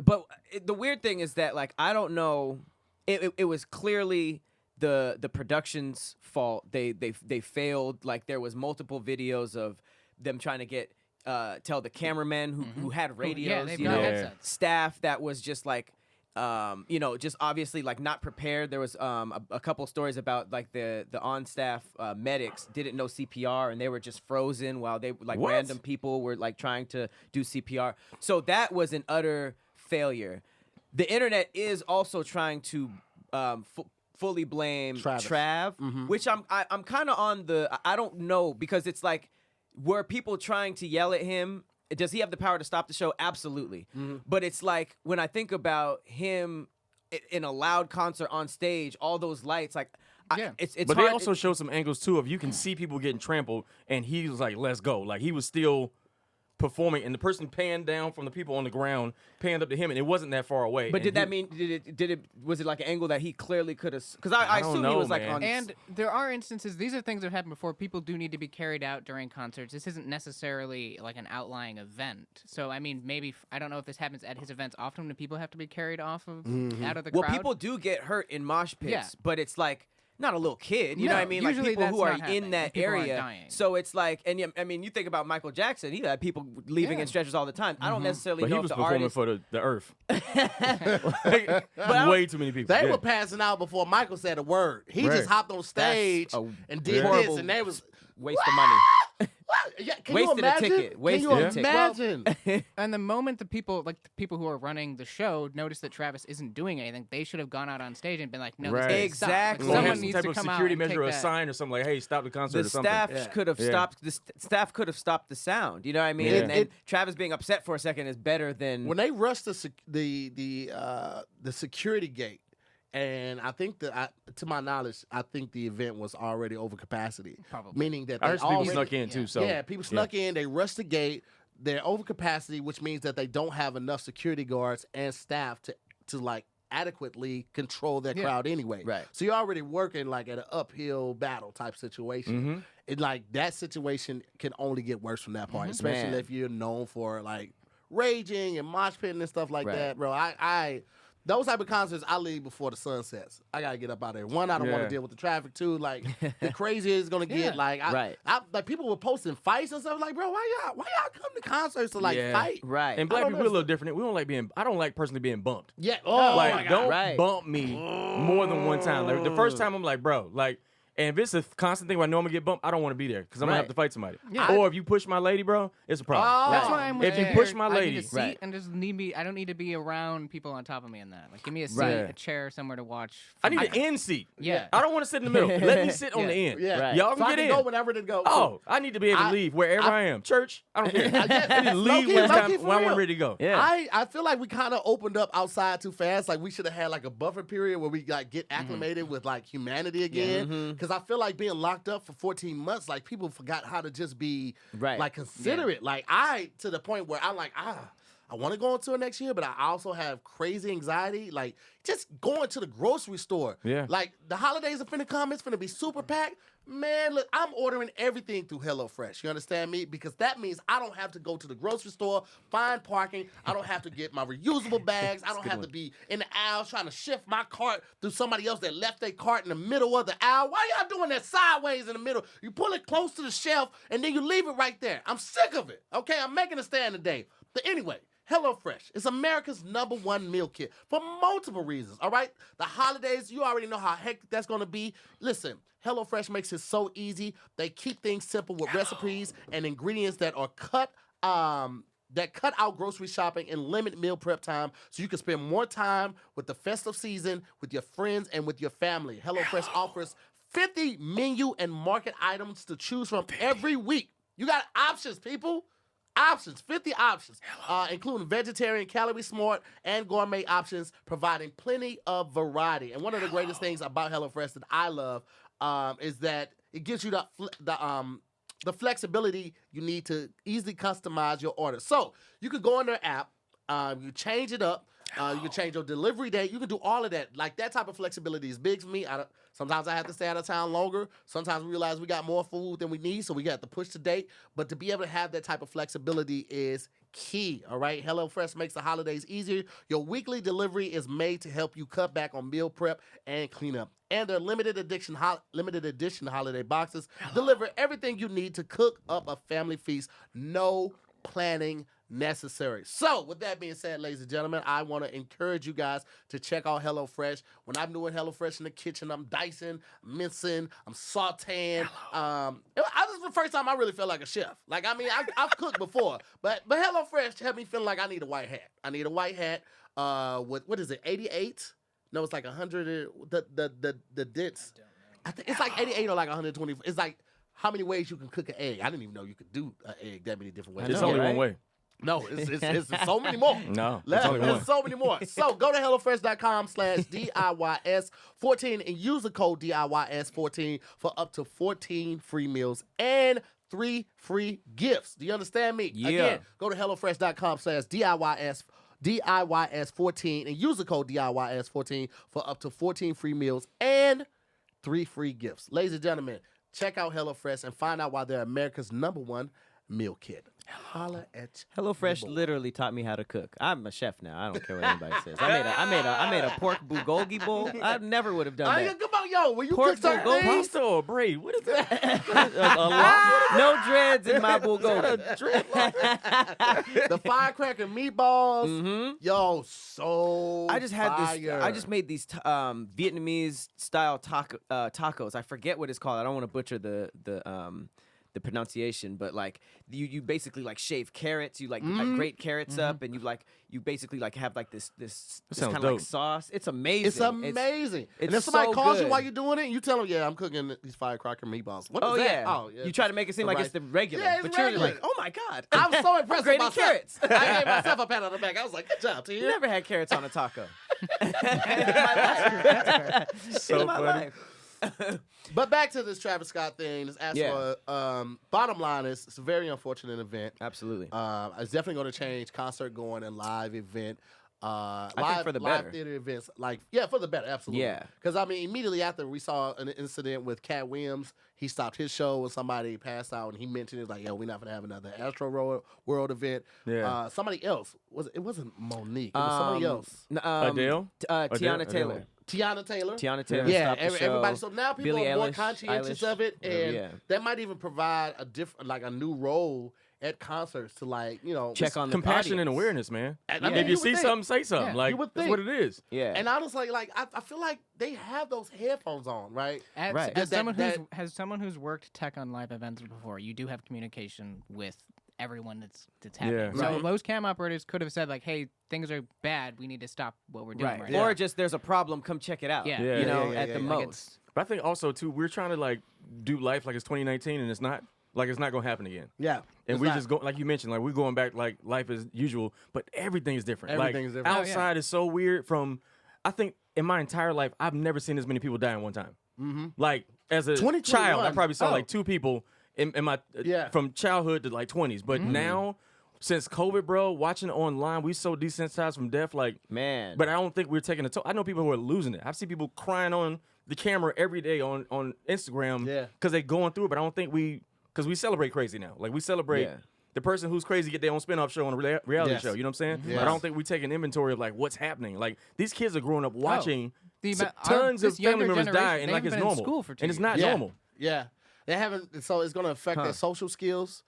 But the weird thing is that like I don't know. It was clearly the production's fault. They failed. Like there was multiple videos of them trying to get tell the cameramen who had radios, they've you got know, headsets. staff that was just like just obviously like not prepared. There was a couple stories about like the on staff medics didn't know CPR and they were just frozen while they like What? random people were like trying to do CPR. So that was an utter failure. The internet is also trying to fully blame Travis. Trav, which I'm kind of on the I don't know because it's like were people trying to yell at him? Does he have the power to stop the show? Absolutely. But it's like when I think about him in a loud concert on stage, all those lights, like Yeah. it's But hard. they also showed some angles too of you can see people getting trampled, and he was like, "Let's go!" Like he was still performing, and the person panned down from the people on the ground, panned up to him, and it wasn't that far away. But and did that he- mean was it like an angle that he clearly could have? Because I don't assume he know, was like man. on. And there are instances, these are things that have happened before. People do need to be carried out during concerts. This isn't necessarily like an outlying event. So, I mean, maybe, I don't know if this happens at his events often when people have to be carried off of, out of the well, crowd. people do get hurt in mosh pits, Yeah. but it's like not a little kid. You know No, what I mean? Like usually people who that's are not happening, in that and people aren't area. dying. So it's like, and I mean, you think about Michael Jackson. He had people leaving Yeah. in stretchers all the time. I don't necessarily But know he if was the performing artist. for the earth. I Way too many people. They Yeah. were passing out before Michael said a word. He Right. just hopped on stage a and did horrible this, and they was waste of money. yeah, can Wasted you a imagine? ticket. Wasted can you a ticket. imagine? And the moment the people who are running the show notice that Travis isn't doing anything, they should have gone out on stage and been like, "No, Right. this needs to stop." Exactly. Or Someone have some needs type to of come out security and measure or a take that. sign or something like, "Hey, stop the concert" The or something. staff could have Yeah. stopped. The staff could have stopped the sound. You know what I mean? Yeah. And Travis being upset for a second is better than When they rushed the security gate, and I think that to my knowledge, I think the event was already over capacity. Probably. Meaning that I they heard some people already, snuck in too. So yeah, people snuck in. They rushed the gate. They're over capacity, which means that they don't have enough security guards and staff to like adequately control their Yeah. crowd anyway. Right. So you're already working like at an uphill battle type situation. And like that situation can only get worse from that point, especially Man. if you're known for like raging and mosh pitting and stuff like Right. that, bro. I those type of concerts, I leave before the sun sets. I gotta get up out of there. One, I don't want Yeah. to deal with the traffic. Two, like the crazier it's gonna get. Yeah. Like, Right. like people were posting fights and stuff. Like, bro, why y'all come to concerts to like Yeah. fight? right. And black don't people are a know. little different. We don't like being. I don't like personally being bumped. Yeah. Oh, Like, my God. don't Right. bump me more than one time. Like the first time, I'm like, bro, like, and if it's a constant thing where I know I'm gonna get bumped, I don't want to be there because I'm gonna have Right. to fight somebody. Yeah. Or if you push my lady, bro, it's a problem. Oh. That's why I'm If you with push Tahir. my I lady- need a seat Right. and just need me. I don't need to be around people on top of me in that. Like, give me a seat, Right. a chair, somewhere to watch. I need an end seat. Yeah. I don't want to sit in the middle. Let me sit on Yeah. the end. Yeah. Right. Y'all So can I get can in. go whenever they go. Oh, I need to be able to I- leave wherever I am. Church, I don't care. yeah, I need to leave low-key, when low-key for when I'm real. ready to go. Yeah. I feel like we kind of opened up outside too fast. Like we should have had like a buffer period where we like get acclimated with like humanity again. Because I feel like being locked up for 14 months, like people forgot how to just be Right. like considerate. Like to the point where I'm like I want to go on tour next year, but I also have crazy anxiety. Like just going to the grocery store. Yeah. Like the holidays are finna come. It's finna be super packed. Man, look, I'm ordering everything through HelloFresh. You understand me? Because that means I don't have to go to the grocery store, find parking. I don't have to get my reusable bags. I don't have to be in the aisle trying to shift my cart through somebody else that left their cart in the middle of the aisle. Why y'all doing that sideways in the middle? You pull it close to the shelf and then you leave it right there. I'm sick of it. Okay, I'm making a stand today. But anyway, HelloFresh is America's #1 meal kit for multiple reasons, all right? The holidays, you already know how hectic that's going to be. Listen, HelloFresh makes it so easy. They keep things simple with recipes and ingredients that are cut out grocery shopping and limit meal prep time so you can spend more time with the festive season with your friends and with your family. HelloFresh offers 50 menu and market items to choose from every week. You got options, people. options, 50 options, including vegetarian, calorie smart, and gourmet options, providing plenty of variety. And one of the greatest things about HelloFresh that I love is that it gives you the flexibility you need to easily customize your order. So you can go on their app, you change it up. You can change your delivery date. You can do all of that. Like, that type of flexibility is big for me. Sometimes I have to stay out of town longer. Sometimes we realize we got more food than we need, so we got to push the date. But to be able to have that type of flexibility is key, all right? HelloFresh makes the holidays easier. Your weekly delivery is made to help you cut back on meal prep and cleanup. And their limited edition holiday boxes deliver everything you need to cook up a family feast. No planning necessary. So, with that being said, ladies and gentlemen, I want to encourage you guys to check out HelloFresh. When I'm doing HelloFresh in the kitchen, I'm dicing, mincing, I'm sauteing. This is the first time I really felt like a chef. Like, I mean, I've cooked before, but HelloFresh had me feeling like I need a white hat. I need a white hat with, what is it, 88? No, it's like 100. The dents. I think it's like 88 or like 120. It's like how many ways you can cook an egg. I didn't even know you could do an egg that many different ways. It's only one way. No, it's so many more. No, it's only one. There's so many more. So go to HelloFresh.com/DIYS14 and use the code DIYS14 for up to 14 free meals and 3 free gifts. Do you understand me? Yeah. Again, go to HelloFresh.com/DIYS14 and use the code DIYS14 for up to 14 free meals and 3 free gifts. Ladies and gentlemen, check out HelloFresh and find out why they're America's #1 meal kit. Holla at HelloFresh literally taught me how to cook. I'm a chef now. I don't care what anybody says. I made a pork bulgogi bowl. I never would have done that. Come on, yo, will you Pork cook certain bulgogi? things? Pasta or braid? What is that? No dreads in my bulgogi. The firecracker meatballs. Mm-hmm. Yo, so I just had fire. this. I just made these Vietnamese style tacos. I forget what it's called. I don't want to butcher the pronunciation, but like you basically like shave carrots. You like grate carrots up, and you basically like have like this kind of like sauce. It's amazing. It's amazing. It's and if somebody so calls you good. while you're doing it, you tell them, yeah, I'm cooking these firecracker meatballs. What is Oh that? yeah. Oh yeah. You try to make it seem like Right. it's the regular, Yeah, it's but you're regular. like, oh my god. I'm so impressed with grating myself. carrots. I gave myself a pat on the back. I was like, good job, Tahir. You never had carrots on a taco. In So my funny. life. But back to this Travis Scott thing, this Astroworld. Bottom line is, it's a very unfortunate event. Absolutely. It's definitely going to change concert going and live event. think for the live better. theater events, for the better, absolutely. Yeah. Because I mean, immediately after we saw an incident with Cat Williams, he stopped his show when somebody passed out, and he mentioned it like, "Yo, we're not gonna have another Astroworld event." Yeah. Somebody else it wasn't Monique. It was somebody else. Adele? Tiana Adele. Taylor. Tiana Taylor. Tiana Taylor. Yeah, stopped the show. everybody. So now people Billie are more Eilish, conscientious Eilish, of it, whatever, and yeah. that might even provide a new role at concerts to Check on the Compassion and audience. awareness, man. And If you would see think. something, say something. Yeah, Like, you would that's think. what it is. Yeah. And honestly, I feel like they have those headphones on, right? Right. As someone That- as someone who's worked tech on live events before, you do have communication with everyone that's happening. Yeah. So Right. those cam operators could have said like, "Hey, things are bad. We need to stop what we're doing right, Yeah. now." Or just there's a problem, come check it out. Yeah. Yeah. You know, Yeah, at the yeah. Like, most. But I think also, too, we're trying to, like, do life like it's 2019, and it's not. Like, it's not going to happen again. Yeah. And It's we're not. just going, like you mentioned, like, we're going back like life as usual, but everything is different. Everything is different. Oh, yeah. Outside is so weird I think in my entire life, I've never seen as many people die in one time. Mm-hmm. Like, as a 2021. child, I probably saw Oh. like 2 people in my, Yeah. from childhood to like 20s. But now, since COVID, bro, watching online, we so desensitized from death, like, Man. but I don't think we're taking a toll. I know people who are losing it. I've seen people crying on the camera every day on Instagram Yeah. because they're going through it, but I don't think because we celebrate crazy now. Like, we celebrate Yeah. the person who's crazy get their own spin-off show on a reality Yes. show. You know what I'm saying? Yes. But I don't think we take an inventory of, like, what's happening. Like, these kids are growing up watching Our- tons of this younger family members die, generation, and they like haven't it's been in normal. school for 2 and it's years. not Yeah. normal. Yeah. They haven't, so it's going to affect their social skills.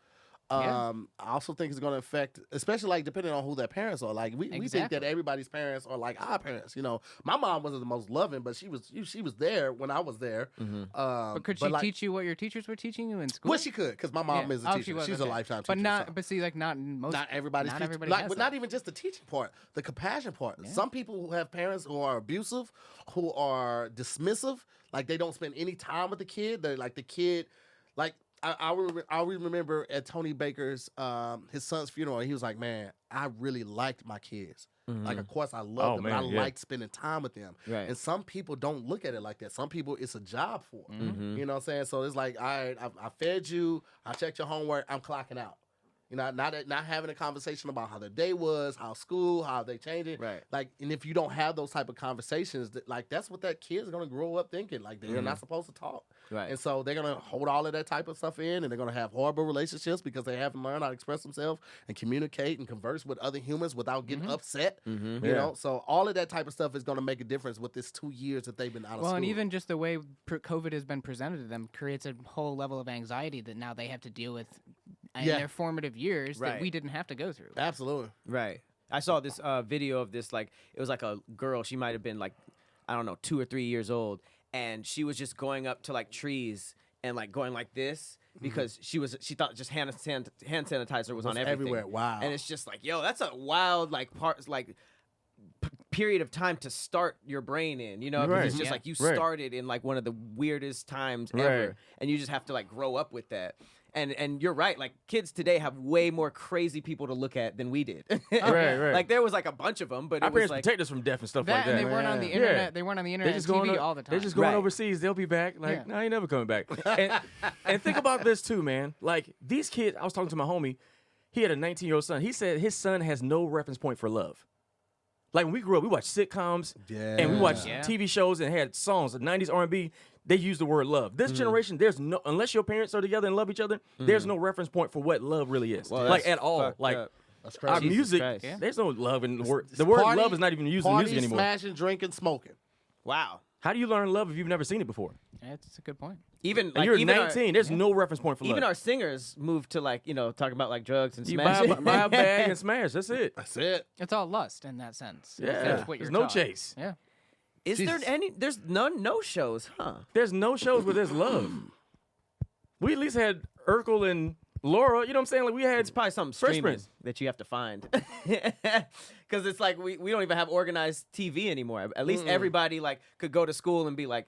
Yeah. I also think it's going to affect, especially like depending on who their parents are. Like we think Exactly. that everybody's parents are like our parents. You know, my mom wasn't the most loving, but she was there when I was there. But could she teach you what your teachers were teaching you in school? Well, she could, because my mom Yeah. is a Oh, teacher. she was, She's okay. a lifetime teacher. But not. so. But see, like not most. Not everybody's Not teaching, everybody like, has but that. not even just the teaching part, the compassion part. Yeah. Some people who have parents who are abusive, who are dismissive, like they don't spend any time with the kid. They're like the kid, like I remember at Tony Baker's his son's funeral. He was like, "Man, I really liked my kids. Like, of course, I loved them, but I liked spending time with them. Right. And some people don't look at it like that. Some people, it's a job for them. You know what I'm saying? So it's like, all right, I fed you, I checked your homework, I'm clocking out. You know, not having a conversation about how their day was, how school, how they changed it. Right. Like, and if you don't have those type of conversations, like that's what that kid's gonna grow up thinking. Like they're not supposed to talk. Right. And so they're gonna hold all of that type of stuff in, and they're gonna have horrible relationships because they haven't learned how to express themselves and communicate and converse with other humans without getting upset. You know, so all of that type of stuff is gonna make a difference with this 2 years that they've been out of school. Well, and even just the way COVID has been presented to them creates a whole level of anxiety that now they have to deal with in their formative years that we didn't have to go through. Absolutely. Right. I saw this video of this, like, it was like a girl. She might have been like, I don't know, 2 or 3 years old. And she was just going up to like trees and like going like this because she thought just hand sanitizer was on everything. Everywhere. Wow. And it's just like, yo, that's a wild period of time to start your brain in, you know? Because it's just like you started in like one of the weirdest times ever. And you just have to like grow up with that. And you're right, like kids today have way more crazy people to look at than we did. Right. Like there was like a bunch of them, but Our it was parents like protect us from death and stuff That like that. and they weren't on the internet. They weren't on the internet and TV all the time. They're just going overseas. They'll be back. Like, no, I ain't never coming back. And think about this too, man. Like these kids, I was talking to my homie. He had a 19-year-old son. He said his son has no reference point for love. Like when we grew up, we watched sitcoms and we watched TV shows and had songs, the 90s R&B. They use the word love. This generation, there's no, unless your parents are together and love each other, there's no reference point for what love really is. Well, like at all. Like That's crazy. our music, there's no love in the word. The word love is not even used in music anymore. Smashing, drinking, smoking. Wow. How do you learn love if you've never seen it before? That's a good point. Even And like you're even 19. There's no reference point for love. even our singers moved to like, you know, talking about like drugs and you smashing. buy a bag and smash. That's it. That's it. It's all lust in that sense. Yeah. That's what There's you're no taught. chase. Yeah. Is there any? There's no shows, huh? There's no shows where there's love. We at least had Urkel and Laura. You know what I'm saying? Like we had. It's probably something Fresh streaming Prince. that you have to find. Because it's like we don't even have organized TV anymore. At least everybody like could go to school and be like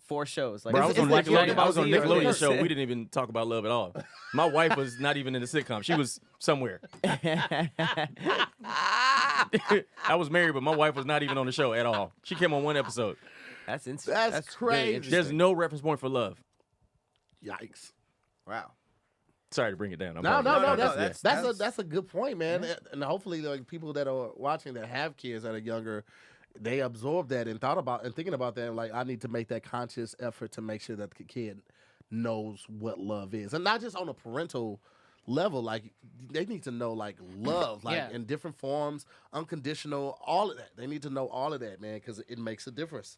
4 shows. Like Bro, I was on Nickelodeon Nickelodeon show. We didn't even talk about love at all. My wife was not even in the sitcom. She was somewhere. I was married, but my wife was not even on the show at all. She came on 1 episode. That's That's crazy. Really interesting. There's no reference point for love. Yikes. Wow. Sorry to bring it down. No. that's- That's a good point, man. And hopefully, like people that are watching that have kids that are younger, they absorb that and thought about and thinking about that. And like, I need to make that conscious effort to make sure that the kid knows what love is, and not just on a parental level. Like they need to know like love, like in different forms, unconditional, all of that. They need to know all of that, man, because it makes a difference.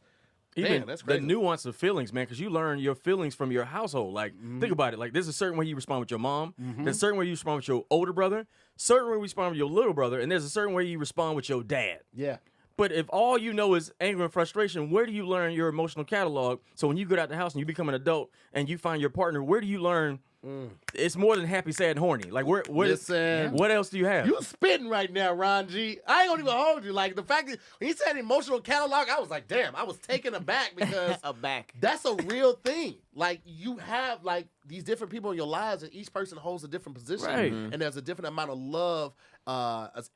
Even Man, that's the crazy. nuance of feelings, man, because you learn your feelings from your household. Like, think about it. Like, there's a certain way you respond with your mom. There's a certain way you respond with your older brother. Certain way you respond with your little brother. And there's a certain way you respond with your dad. Yeah. But if all you know is anger and frustration, where do you learn your emotional catalog? So when you get out the house and you become an adult and you find your partner, where do you learn? It's more than happy, sad, and horny. Like, Listen. what else do you have? You spitting right now, Ron G. I ain't gonna even hold you. Like the fact that when he said emotional catalog, I was like, damn, I was taken aback because that's a real thing. Like you have like these different people in your lives, and each person holds a different position, Right. and there's a different amount of love,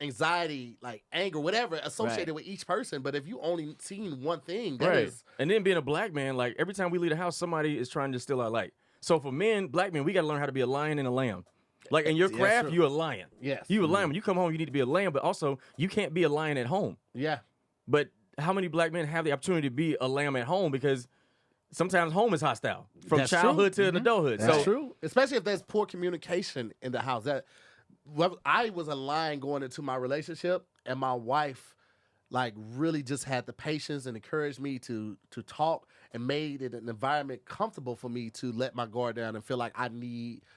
anxiety, like anger, whatever, associated with each person. But if you only seen one thing, that is And then being a black man, like every time we leave the house, somebody is trying to steal our light. So for men, black men, we got to learn how to be a lion and a lamb. Like in your craft, true. you're a lion. Yes. You a lion. When you come home, you need to be a lamb, but also you can't be a lion at home. yeah. But how many black men have the opportunity to be a lamb at home? Because sometimes home is hostile from That's true. childhood to adulthood. That's so true. Especially if there's poor communication in the house. I was a lion going into my relationship, and my wife, like, really just had the patience and encouraged me to talk and made it an environment comfortable for me to let my guard down and feel like I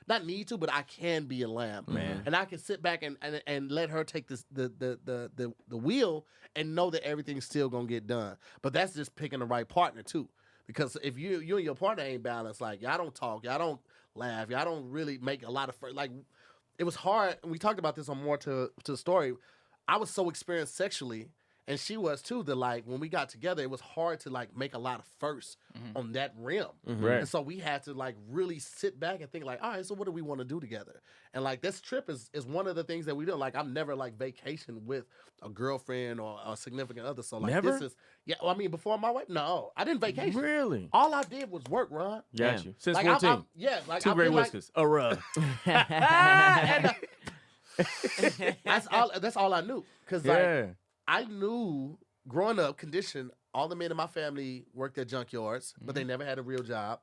not need to, but I can be a lamb, man, and I can sit back and let her take the wheel and know that everything's still gonna get done. But that's just picking the right partner too. Because if you and your partner ain't balanced, like y'all don't talk, y'all don't laugh, y'all don't really make a lot of like. It was hard, and we talked about this on More to the Story. I was so experienced sexually, And she was too. That like when we got together, it was hard to like make a lot of firsts on that rim. Right. And so we had to like really sit back and think like, all right, so what do we want to do together? And like this trip is one of the things that we do. Like I've never like vacationed with a girlfriend or a significant other. So like Never? this is well, I mean before my wife, no, I didn't vacation. Really? All I did was work, Ron. Got you. Since Like 14. like Two I've gray been, like, whiskers. A rub. that's all I knew. Cause Yeah. like I knew growing up, conditioned, all the men in my family worked at junkyards, but they never had a real job.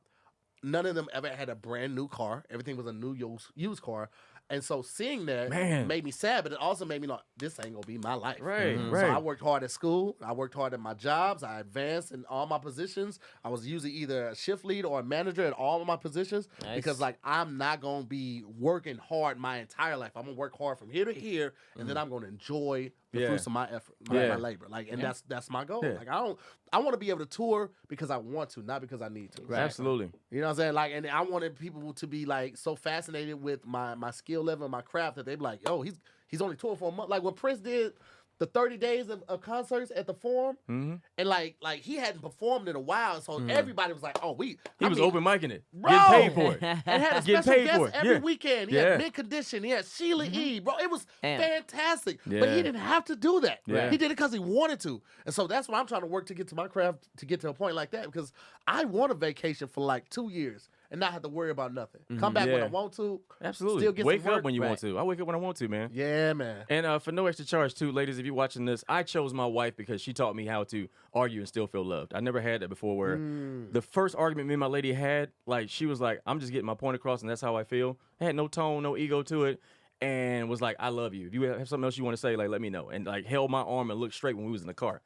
None of them ever had a brand new car. Everything was a new used car. And so seeing that Man. made me sad, but it also made me like, this ain't gonna be my life. Right, So right. I worked hard at school. I worked hard at my jobs. I advanced in all my positions. I was usually either a shift lead or a manager at all of my positions because like I'm not gonna be working hard my entire life. I'm gonna work hard from here to here, and then I'm gonna enjoy the Yeah. fruits of my effort, Yeah. my labor. Like, and that's my goal. Yeah. Like I want to be able to tour because I want to, not because I need to. Absolutely. You know what I'm saying? Like, and I wanted people to be like so fascinated with my skill level and my craft that they be like, oh, he's only touring for a month. Like when Prince did the 30 days of concerts at the Forum, and like he hadn't performed in a while, so everybody was like, oh, He was mean, open micing it. Bro. Getting paid for it. and had a Getting special paid guest for it. every Yeah. weekend. He Yeah. had Mid Condition. He had Sheila E. Bro, it was Damn. fantastic. Yeah. But he didn't have to do that. Yeah. He did it because he wanted to. And so that's why I'm trying to work to get to my craft to get to a point like that because I want a vacation for like 2 years and not have to worry about nothing. Come back when Yeah. I want to. Absolutely. Still get Wake some up work. when you want Right. to. I wake up when I want to, man. Yeah, man. And for no extra charge, too, ladies, if you're watching this, I chose my wife because she taught me how to argue and still feel loved. I never had that before where the first argument me and my lady had, like, she was like, I'm just getting my point across and that's how I feel. I had no tone, no ego to it, and was like, I love you. If you have something else you want to say, like, let me know. And, like, held my arm and looked straight when we was in the car.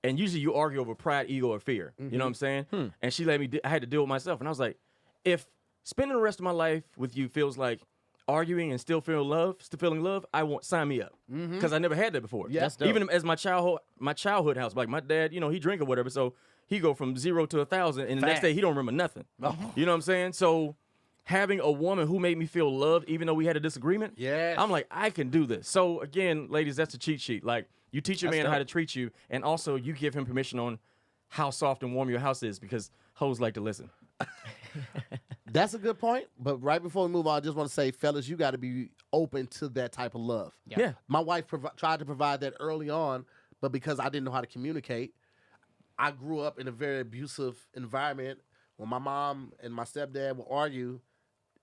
And usually you argue over pride, ego, or fear. You know what I'm saying? And she let me, I had to deal with myself. And I was like, if spending the rest of my life with you feels like arguing and still feeling love, I want sign me up because I never had that before. Yeah. That's dope. Even as my childhood house, like my dad, he drink or whatever, so he go from 0 to 1,000, and the next Facts. day he don't remember nothing. You know what I'm saying? So having a woman who made me feel loved, even though we had a disagreement, Yes. I'm like, I can do this. So again, ladies, that's a cheat sheet. Like you teach your man how to treat you, and also you give him permission on how soft and warm your house is because hoes like to listen. That's a good point. But right before we move on, I just want to say, fellas, you got to be open to that type of love. Yeah. My wife tried to provide that early on, but because I didn't know how to communicate, I grew up in a very abusive environment. When my mom and my stepdad would argue,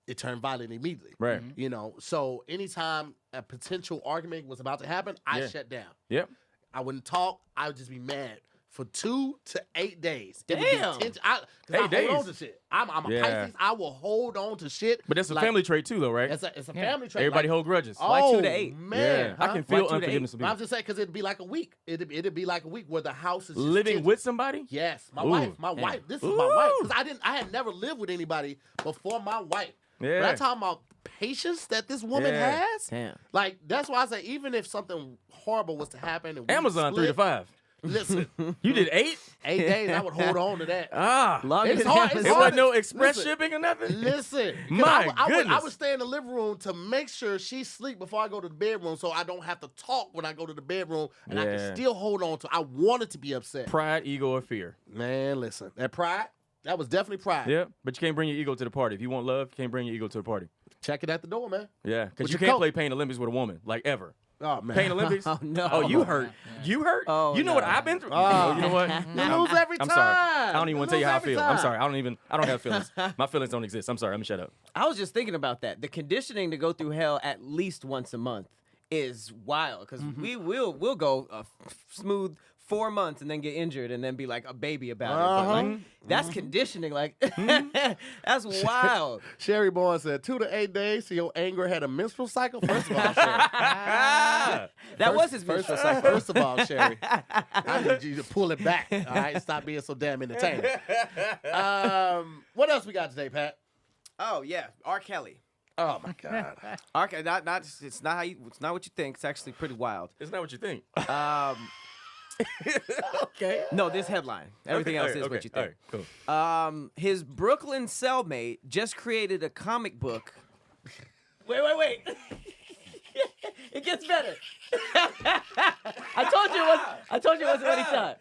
it turned violent immediately. Right. You know, so anytime a potential argument was about to happen, I shut down. Yep. I wouldn't talk. I would just be mad for 2 to 8 days. It would Damn. be tension. I 8 hold days? on to shit. I'm a Yeah. Pisces. I will hold on to shit. But that's a like- family trait too, though, right? It's a family trait. Everybody like, hold grudges. Why Oh 2 to 8? man, yeah. I can Why feel 2 to 8? unforgiveness of I'm people. just saying because it'd be like a week. It'd be like a week where the house is just Living tension. with somebody? Yes, my Ooh. wife. My Yeah. wife. This is my wife because I had never lived with anybody before my wife. Yeah. But I'm talking about patience that this woman Yeah. has. Damn. Like that's why I say even if something horrible was to happen, and we Amazon 3 to split, 5. Listen, You did 8? 8 days I would hold on to that. Ah. Longer It's than hard. that. It's There hard was no to- express listen. shipping or nothing? Listen, 'cause My I goodness. would stay in the living room to make sure she sleep before I go to the bedroom, so I don't have to talk when I go to the bedroom, and I Yeah. can still hold on to. I wanted to be upset. Pride, ego, or fear. Man, listen, that pride, that was definitely pride. Yeah, but you can't bring your ego to the party. If you want love, you can't bring your ego to the party. Check it at the door, man. Yeah, With because you your can't coat. play Pain Olympics with a woman, like ever. Oh man, Pain Olympics? Oh, no. Oh, you hurt. You hurt? Oh, you know what no. I've been through? Oh. You know what? You lose every I'm time. sorry. I don't even want to tell you how I every feel. I'm time. sorry. I don't have feelings. My feelings don't exist. I'm sorry. Let me shut up. I was just thinking about that. The conditioning to go through hell at least once a month is wild because we'll go a smooth 4 months and then get injured and then be like a baby about it. But like, that's conditioning. Like that's wild. Sherry Bourne said 2 to 8 days so your anger had a menstrual cycle. First of all, Sherry. That was his menstrual cycle. First of all, Sherry, I need you to pull it back. All right, stop being so damn entertaining. What else we got today, Pat? Oh yeah, R. Kelly. Oh my God. R. Kelly, it's not what you think. It's actually pretty wild. It's not what you think. Okay. No, this headline. Everything else is what you think. All right, cool. His Brooklyn cellmate just created a comic book. Wait. It gets better. I told you it wasn't what he thought.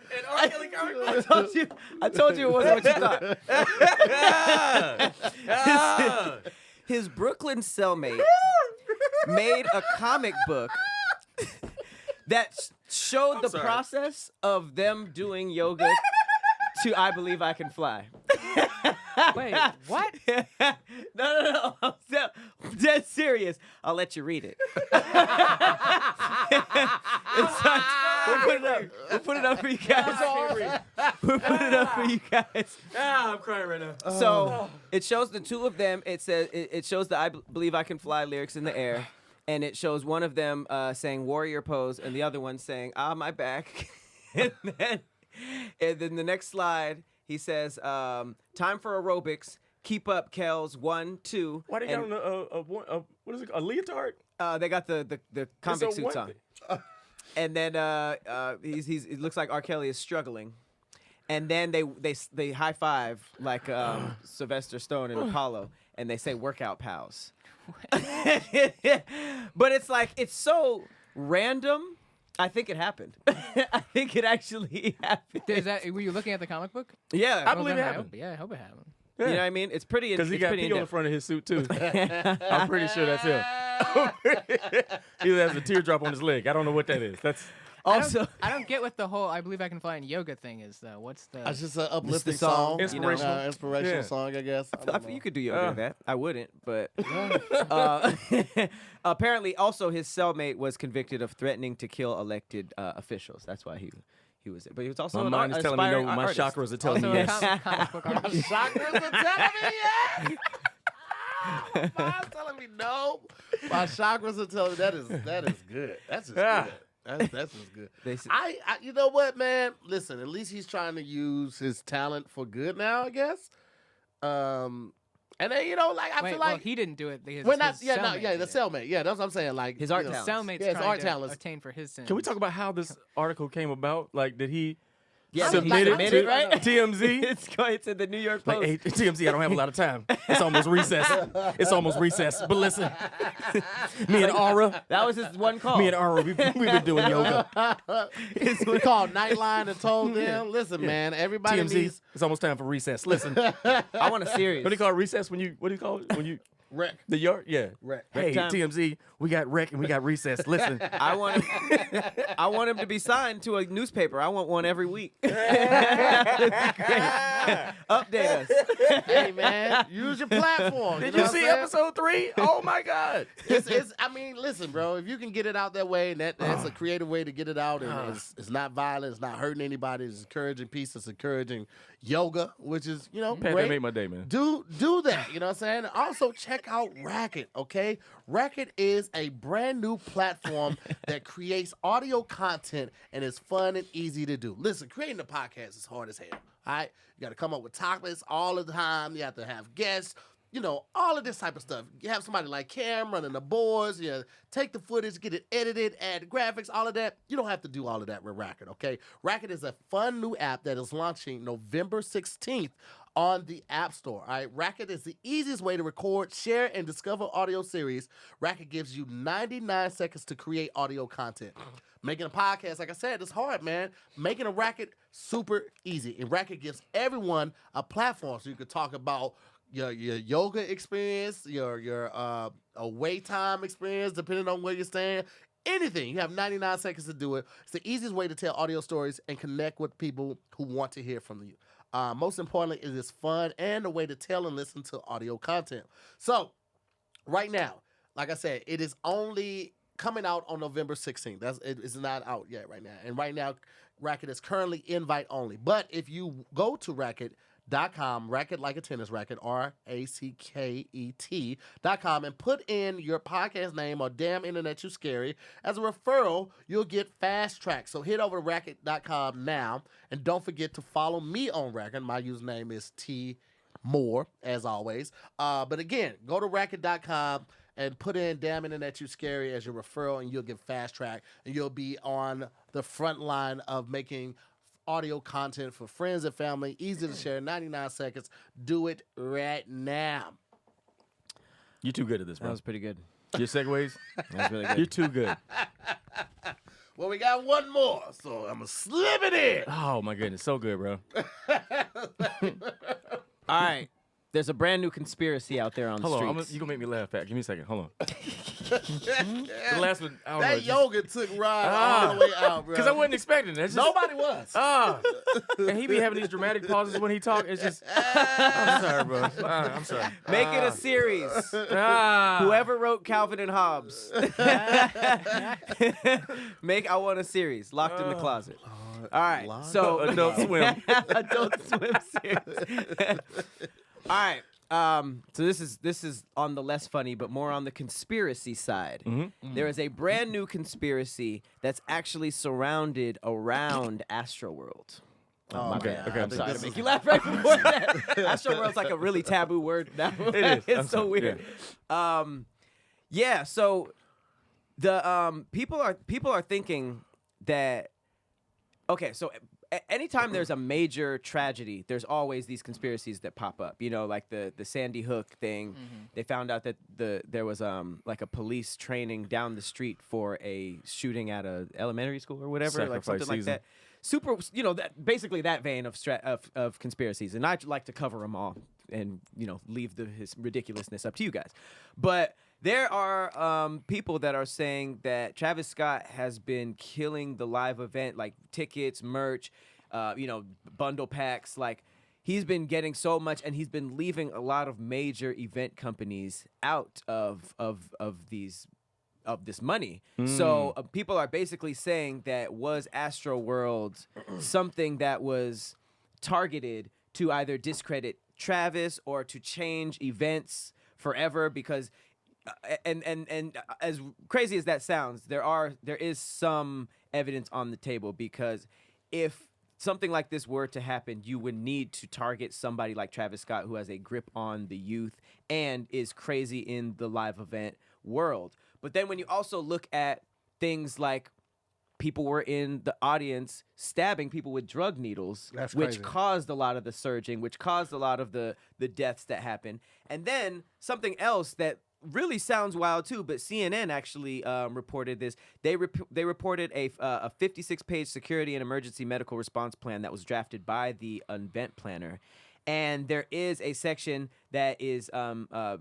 I told you it wasn't what you thought. His Brooklyn cellmate made a comic book that showed the process of them doing yoga to I Believe I Can Fly. Wait, what? No. I'm dead serious. I'll let you read it. We'll put it up for you guys. We'll put it up for you guys. I'm crying right now. So it shows the two of them. It says it shows the I Believe I Can Fly lyrics in the air, and it shows one of them saying warrior pose, and the other one saying my back. and then the next slide, he says, time for aerobics. Keep up, Kels. 1, 2. Why they got on what is it? A leotard? They got the convict suits on. And then it looks like R. Kelly is struggling. And then they high five like Sylvester Stone and Apollo, and they say workout pals. But it's like it's so random. I think it happened. I think it actually happened. Were you looking at the comic book? Yeah, I believe it happened. Yeah, I hope it happened. You know what I mean? It's pretty. Because he got pee on the front of his suit too. I'm pretty sure that's him. He has a teardrop on his leg. I don't know what that is. That's also. I don't get what the whole "I Believe I Can Fly" in yoga thing is though. What's the? It's just an uplifting song, song. inspirational, Inspirational song, I guess. You could do yoga with that. I wouldn't, but apparently, also his cellmate was convicted of threatening to kill elected officials. That's why he was there. But he was also my mind is telling me no. My artist. chakras are telling me Also a yes. comic book artist. Chakras are telling me yes. My mind's telling me no. My chakras are telling me that is good. That's just good. That's just good. I you know what, man? Listen, at least he's trying to use his talent for good now, I guess. And then I feel like well, he didn't do it. the cellmate cellmate. Yeah, that's what I'm saying. Like his art did it. talent. Cellmate's Yeah, his trying art to talents. attain for his sins. Can we talk about how this article came about? Like, did he Yeah, submit he it submitted, to right? TMZ? It's going to the New York Post. Like, hey, TMZ, I don't have a lot of time. It's almost recess. But listen, me and Aura, That was his one call. me and Aura, we've been doing yoga. we called Nightline and told them, listen, man, everybody TMZ, needs it's almost time for recess. Listen, I want a series. what do you call it, recess when you, what do you call it? When you, rec. the yard? Yeah. Rec. Hey, time. TMZ, we got rec and we got recess. Listen. I want him to be signed to a newspaper. I want one every week. Update us. Hey, man, use your platform. Did know you what see I'm saying? episode 3? Oh my God. I mean, listen, bro. If you can get it out that way, and that's a creative way to get it out, and it's not violent, it's not hurting anybody, it's encouraging peace, it's encouraging yoga, which is That great. made my day, man. Do that, you know what I'm saying? Also, check out Racket, okay? Racket is a brand new platform that creates audio content and is fun and easy to do. Listen, creating a podcast is hard as hell, all right? You got to come up with topics all the time. You have to have guests, all of this type of stuff. You have somebody like Cam running the boards, take the footage, get it edited, add graphics, all of that. You don't have to do all of that with Racket, okay? Racket is a fun new app that is launching November 16th on the App Store, all right? Racket is the easiest way to record, share, and discover audio series. Racket gives you 99 seconds to create audio content. Making a podcast, like I said, it's hard, man. Making a Racket, super easy. And Racket gives everyone a platform so you can talk about your yoga experience, your away time experience, depending on where you're staying. Anything. You have 99 seconds to do it. It's the easiest way to tell audio stories and connect with people who want to hear from you. Most importantly, it is fun and a way to tell and listen to audio content. So, right now, like I said, it is only coming out on November 16th. It's not out yet right now. And right now, Racket is currently invite only. But if you go to Racket.com, Racket like a tennis racket, RACKET.com, and put in your podcast name or Damn Internet You Scary. As a referral, you'll get fast track. So head over to Racket.com now, and don't forget to follow me on Racket. My username is T Moore, as always. But again, go to Racket.com and put in Damn Internet You Scary as your referral, and you'll get fast track, and you'll be on the front line of making audio content for friends and family. Easy to share, 99 seconds. Do it right now. You're too good at this, That bro. was pretty good. Your segues, That's really good. you're too good. Well, we got one more, so I'm gonna slip it in. Oh my goodness, so good, bro. All right. There's a brand new conspiracy out there on Hold the on, streets. you gonna make me laugh, Pat. Give me a second. Hold on. The last one, I don't know. That just- yoga took Ryan all the way out, bro. Cause I wasn't expecting it. It's just, Nobody was. and he be having these dramatic pauses when he talk. It's just, I'm sorry, bro. I'm sorry. Make it a series. Whoever wrote Calvin and Hobbes. I want a series. Locked in the closet. All right. So Adult Swim. Adult Swim series. All right. So this is on the less funny, but more on the conspiracy side. There is a brand new conspiracy that's actually surrounded around Astroworld. Oh, Okay, man. okay, I I'm think sorry. this Make is- you laugh right before that. Astroworld's like a really taboo word now. It is. I'm It's so sorry. weird. Yeah. So the people are thinking that. Okay, so anytime there's a major tragedy, there's always these conspiracies that pop up. You know, like the Sandy Hook thing. They found out that there was like a police training down the street for a shooting at a elementary school or whatever, like Sacrifice something season. like that. Super, you know, that basically that vein of conspiracies, and I'd like to cover them all and leave his ridiculousness up to you guys, but. There are people that are saying that Travis Scott has been killing the live event, like tickets, merch, bundle packs. Like he's been getting so much, and he's been leaving a lot of major event companies out of this money. So people are basically saying that was Astroworld something that was targeted to either discredit Travis or to change events forever because. And as crazy as that sounds, there is some evidence on the table because if something like this were to happen, you would need to target somebody like Travis Scott who has a grip on the youth and is crazy in the live event world. But then when you also look at things like people were in the audience stabbing people with drug needles, That's which crazy. caused a lot of the surging, which caused a lot of the deaths that happened. And then something else that really sounds wild too, but CNN actually reported this. They reported a 56-page security and emergency medical response plan that was drafted by the event planner. And there is a section that is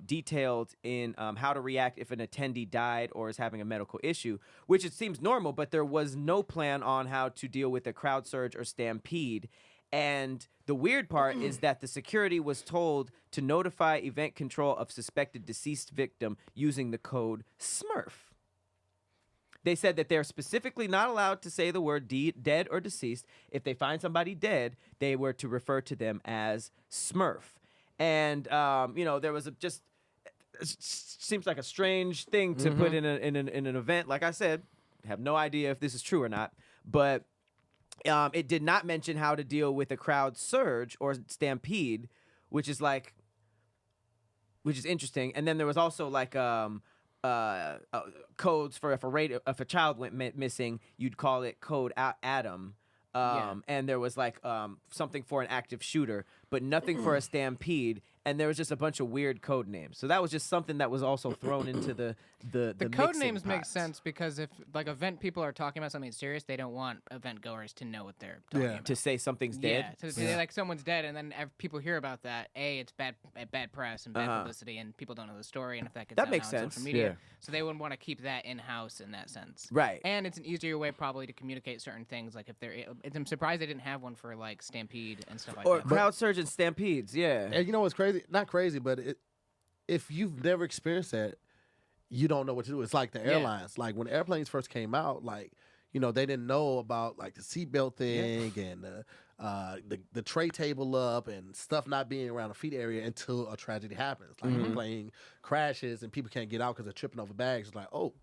detailed in how to react if an attendee died or is having a medical issue, which it seems normal, but there was no plan on how to deal with a crowd surge or stampede. And the weird part is that the security was told to notify event control of suspected deceased victim using the code SMURF. They said that they're specifically not allowed to say the word dead or deceased. If they find somebody dead, they were to refer to them as Smurf. And, there was it seems like a strange thing to put in an event. Like I said, have no idea if this is true or not, but it did not mention how to deal with a crowd surge or stampede, which is interesting. And then there was also like codes for if a child went missing, you'd call it code Adam. And there was like something for an active shooter, but nothing for a stampede. And there was just a bunch of weird code names. So that was just something that was also thrown into the code mixing names make pots. sense because if like event people are talking about something serious, they don't want event goers to know what they're talking about. To say something's dead. Yeah, to say like someone's dead, and then people hear about that. It's bad press and bad publicity, and people don't know the story. And if that gets out makes now on sense. social media, Yeah. so they wouldn't want to keep that in house in that sense. Right. And it's an easier way probably to communicate certain things. Like if I'm surprised they didn't have one for like Stampede and stuff like Or that. crowd surge and stampedes, yeah. And you know what's crazy? Not crazy, but if you've never experienced that, you don't know what to do. It's like the airlines. Like when airplanes first came out, like they didn't know about like the seatbelt thing and the tray table up and stuff not being around the feet area until a tragedy happens. Like the plane crashes and people can't get out because they're tripping over bags. It's like, oh,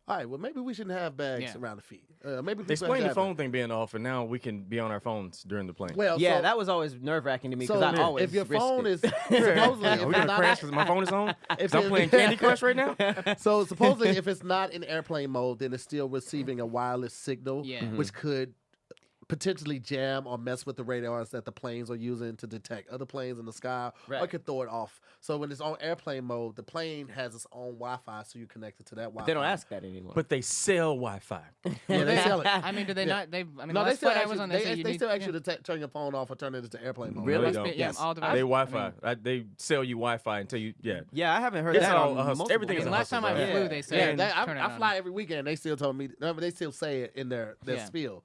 all right, well maybe we shouldn't have bags around the feet. Maybe people Explain have the phone thing being off, and now we can be on our phones during the plane. Well, Yeah, so, that was always nerve-wracking to me because so I always if your risked phone it. is supposedly Are if we it's gonna not crash because my phone is on? If I'm it- playing Candy Crush right now. So supposedly, if it's not in airplane mode, then it's still receiving a wireless signal, Yeah. which could potentially jam or mess with the radars that the planes are using to detect other planes in the sky, or Right. it could throw it off. So when it's on airplane mode, the plane has its own Wi-Fi, so you're connected to that Wi-Fi. They don't ask that anymore. But they sell Wi-Fi. Yeah, they sell it. I mean, do they Yeah. not? They. I mean, No, the they last still flight I actually, was on, they say you they need. still ask you to turn your phone off or turn it into airplane mode. Really? Must be- Yes. all They devices. Wi-Fi. They sell you Wi-Fi until you. Yeah. yeah, I haven't heard It's that. all on a hustle. multiple Everything is a And last hustle, time I bro. flew, Yeah. they Yeah, said I turn it fly on. every weekend. They still told me. No, but they still say it in their Yeah. spiel.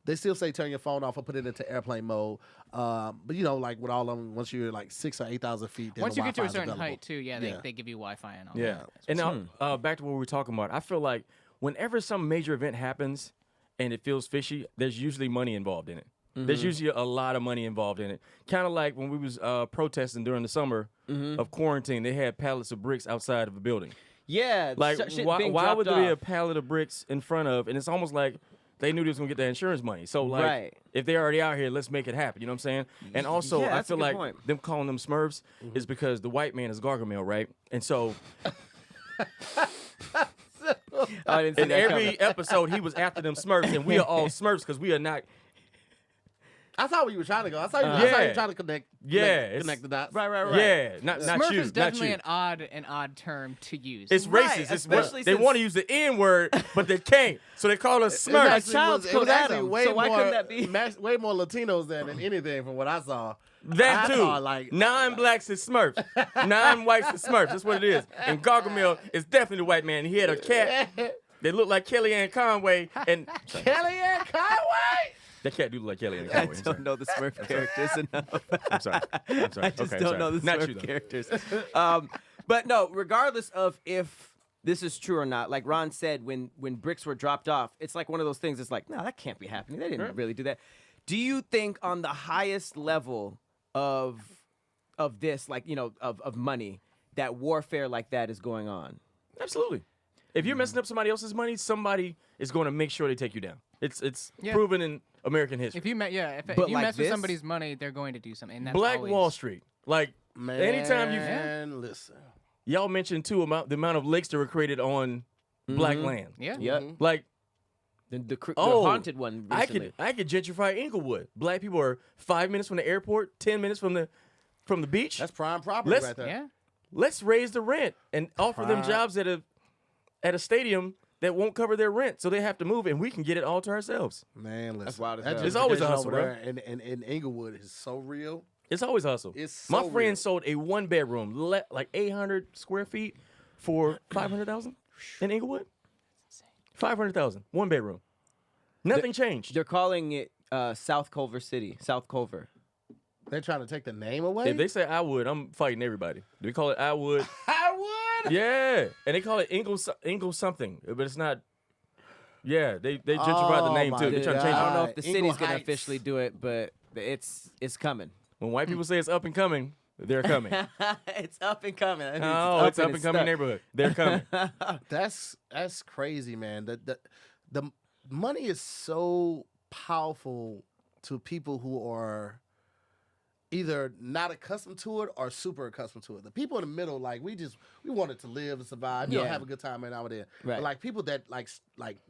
They still say turn your phone off or put it into airplane mode. But you know, like with all of them, once you're like 6,000 or 8,000 feet, then Once the you get to a Wi-Fi is certain available. height, too, yeah, Yeah. they give you Wi-Fi and all Yeah. that. And now back to what we were talking about. I feel like whenever some major event happens and it feels fishy, there's usually money involved in it. There's usually a lot of money involved in it. Kind of like when we was protesting during the summer of quarantine, they had pallets of bricks outside of a building. Yeah, Like, shit why being would there dropped be a off. pallet of bricks in front of? And it's almost like they knew they was gonna get their insurance money. So like, Right. if they're already out here, let's make it happen. You know what I'm saying? And also, Yeah, I that's a feel good like point. them calling them Smurfs is because the white man is Gargamel, right? And so Oh, I didn't see in that every coming. episode, he was after them Smurfs, and we are all Smurfs because we are not. I saw where you were trying to go. I saw you, I saw Yeah. you trying to connect it's- connect the dots. Right. Yeah, not Smurf you, is not definitely you. an odd term to use. It's Right, racist. It's what, especially they since- want to use the N word, but they can't. So they call us It's Smurfs. actually, child's it called was actually Adam, way so why more, couldn't that be? way more Latinos than anything from what I saw. That I too. saw, like, Non-blacks is Smurfs. Non-whites is Smurfs. That's what it is. And Gargamel is definitely the white man. He had a cat that looked like Kellyanne Conway, and Kellyanne Conway. that cat do look like Kellyanne I Conway. I'm don't know the Smurf characters enough. I'm sorry. I'm sorry. I just Okay, don't sorry. know the Not Smurf you, though. characters. But no, regardless of if this is true or not, like Ron said, when bricks were dropped off, it's like one of those things. It's like, no, that can't be happening. They didn't really do that. Do you think on the highest level of this, like, you know, of money, that warfare like that is going on? Absolutely. If you're messing up somebody else's money, somebody is going to make sure they take you down. It's Yeah. proven in American history. If you if But you like mess with this? somebody's money, they're going to do something. And that's Black always, Wall Street. Like, Man, anytime listen. y'all mentioned too the amount of lakes that were created on black land. Yeah. Yep. Like, The Oh, haunted one recently. I could gentrify Inglewood. Black people are 5 minutes from the airport, 10 minutes from the beach. That's prime property Let's- right there. Yeah. Let's raise the rent and offer them Right. jobs at a stadium that won't cover their rent, so they have to move, and we can get it all to ourselves. Man, listen. That's wild as that hell. It's always a gentrification hustle, over bro. there in Inglewood is so real. It's always a hustle. It's My so friend real. sold a 1-bedroom, like 800 square feet for 500,000 in Inglewood. 500,000, 1 bedroom. Nothing changed. They're calling it South Culver City. South Culver. They're trying to take the name away. If they say I would, I'm fighting everybody. Do we call it I would? I would. Yeah, and they call it Ingle something, but it's not. Yeah, they gentrified the Oh name my too. They're trying to change I it. don't know if the Ingle city's gonna Heights. officially do it, but it's coming. When white people say it's up and coming, they're coming. It's up and coming. That means Oh, it's up and coming stuck. neighborhood. They're coming. That's crazy, man. The money is so powerful to people who are either not accustomed to it or super accustomed to it. The people in the middle, like we wanted to live and survive, you know, Yeah. have a good time and out there. Right. But like people that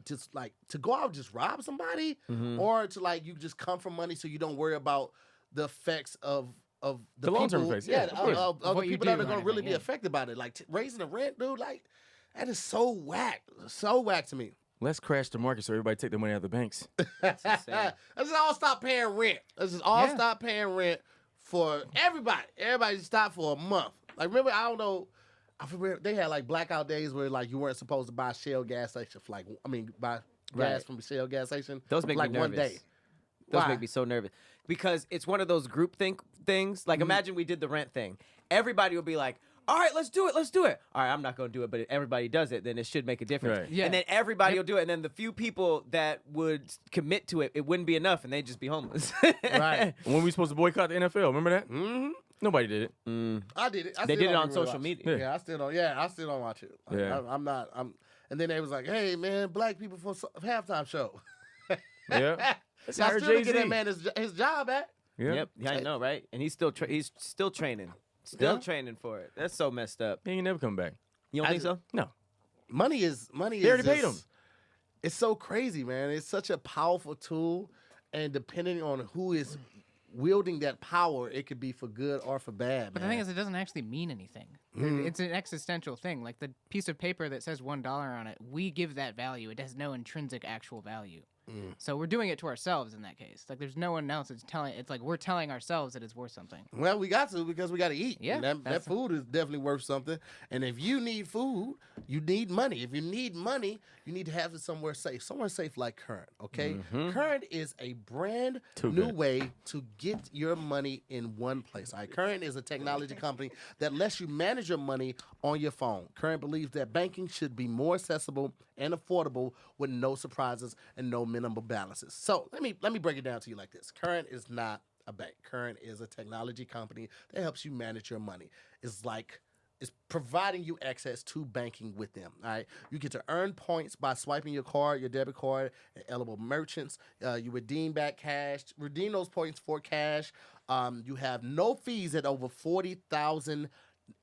just to go out and just rob somebody, Mm-hmm. or to like you just come from money so you don't worry about the effects of The long-term people- effects, yeah, of course. of the What you people do that are and going to really everything, be yeah. affected by it. Like raising the rent, dude. Like that is so whack to me. Let's crash the market so everybody take their money out of the banks. Let's just all stop paying rent. Let's just all Yeah. stop paying rent for everybody. Everybody just stop for a month. Like remember, I don't know. I remember they had like blackout days where like you weren't supposed to buy Shell gas station for like buy gas Right. from Shell gas station. Those for make like me one nervous. day. Those Why? make me so nervous because it's one of those group things. Like imagine we did the rent thing. Everybody will be like, all right, let's do it. Let's do it. All right, I'm not going to do it, but if everybody does it, then it should make a difference. Right. Yeah. And then everybody will do it. And then the few people that would commit to it, it wouldn't be enough and they'd just be homeless. Right. When we supposed to boycott the NFL, remember that? Mm-hmm. Nobody did it. I did it. I They still did it don't on even social watch. media. Yeah, I still don't. Yeah, I still don't watch it. Yeah. I'm not. And then they was like, "Hey, man, black people for halftime show." Yeah. So I still didn't get that man his job back. Yeah. Yep. Yeah, I know, right? And he's still training. Yeah. Training for it. That's so messed up. He ain't never come back. You don't think so? No. Money is They already paid just- him. It's so crazy, man. It's such a powerful tool, and depending on who is wielding that power, it could be for good or for bad. But the thing is, it doesn't actually mean anything. It's an existential thing. Like the piece of paper that says $1 on it, we give that value. It has no intrinsic actual value. So we're doing it to ourselves in that case. Like there's no one else that's telling. It's like we're telling ourselves that it's worth something. Well, we got to because we got to eat. Yeah, And that food is definitely worth something. And if you need food, you need money. If you need money, you need to have it somewhere safe like Current. Okay, Current is a brand new way to get your money in one place. All right, Current is a technology company that lets you manage your money on your phone. Current believes that banking should be more accessible and affordable with no surprises and no minimum balances. So let me break it down to you like this. Current is not a bank. Current is a technology company that helps you manage your money. It's providing you access to banking with them. All right, you get to earn points by swiping your card, your debit card, at eligible merchants. You redeem those points for cash. You have no fees at over 40,000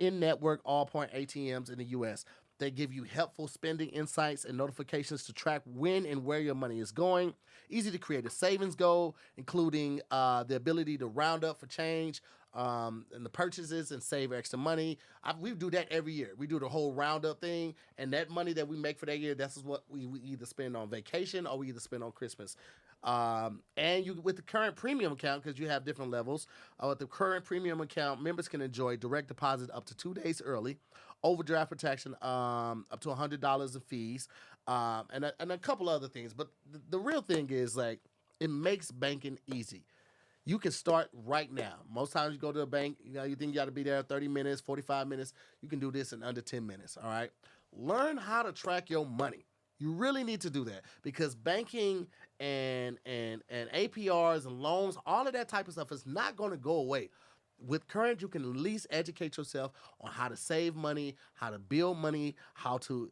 in-network all-point ATMs in the U.S. They give you helpful spending insights and notifications to track when and where your money is going. Easy to create a savings goal, including the ability to round up for change and the purchases and save extra money. We do that every year. We do the whole roundup thing, and that money that we make for that year, that's what we either spend on vacation or we either spend on Christmas. And you with the Current premium account, because you have different levels, with the Current premium account, members can enjoy direct deposit up to 2 days early, overdraft protection up to $100 of fees, and a couple other things. But the real thing is, like, it makes banking easy. You can start right now. Most times you go to a bank, you think you got to be there 30 minutes, 45 minutes. You can do this in under 10 minutes, all right? Learn how to track your money. You really need to do that because banking and APRs and loans, all of that type of stuff is not going to go away. With Current, you can at least educate yourself on how to save money, how to build money, how to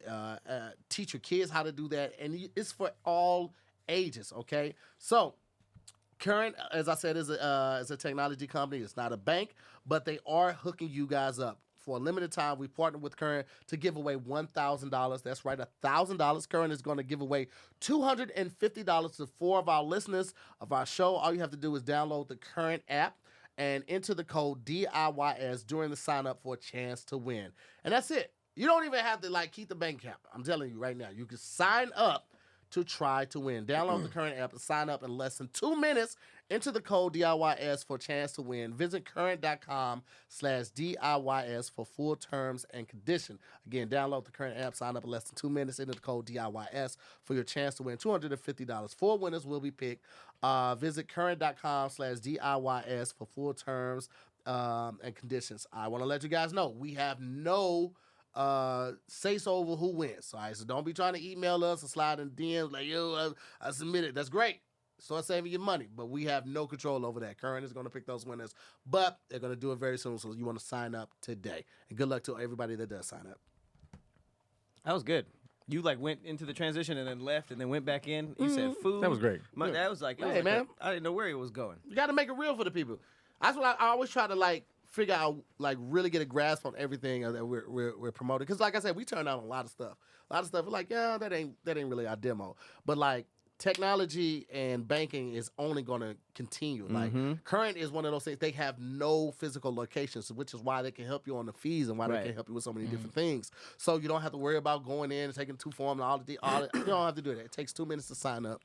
teach your kids how to do that. And it's for all ages, okay? So Current, as I said, is a technology company. It's not a bank, but they are hooking you guys up. For a limited time, we partnered with Current to give away $1,000. That's right, $1,000. Current is going to give away $250 to 4 of our listeners of our show. All you have to do is download the Current app and enter the code DIYS during the sign up for a chance to win. And that's it. You don't even have to keep the bank account. I'm telling you right now, you can sign up to try to win. Download the Current app and sign up in less than 2 minutes. Enter the code DIYS for a chance to win. Visit current.com/DIYS for full terms and condition. Again, download the Current app, sign up in less than 2 minutes. Enter the code DIYS for your chance to win $250. 4 winners will be picked. Visit current.com/DIYS for full terms and conditions. I want to let you guys know we have no say so over who wins. All right, so don't be trying to email us or slide in DMs like, yo, I submitted. That's great. Start saving your money, but we have no control over that. Current is going to pick those winners, but they're going to do it very soon, so you want to sign up today. And good luck to everybody that does sign up. That was good. You went into the transition and then left and then went back in. You said food. That was great. That was like, Hey, man. I didn't know where it was going. You got to make it real for the people. That's what I always try to figure out, really get a grasp on everything that we're promoting. Because like I said, we turned out a lot of stuff. We're like, yeah, that ain't really our demo. But technology and banking is only going to continue. Current is one of those things. They have no physical locations, which is why they can help you on the fees and why they can help you with so many different things. So you don't have to worry about going in and taking 2 forms and all the you don't have to do that. It takes 2 minutes to sign up.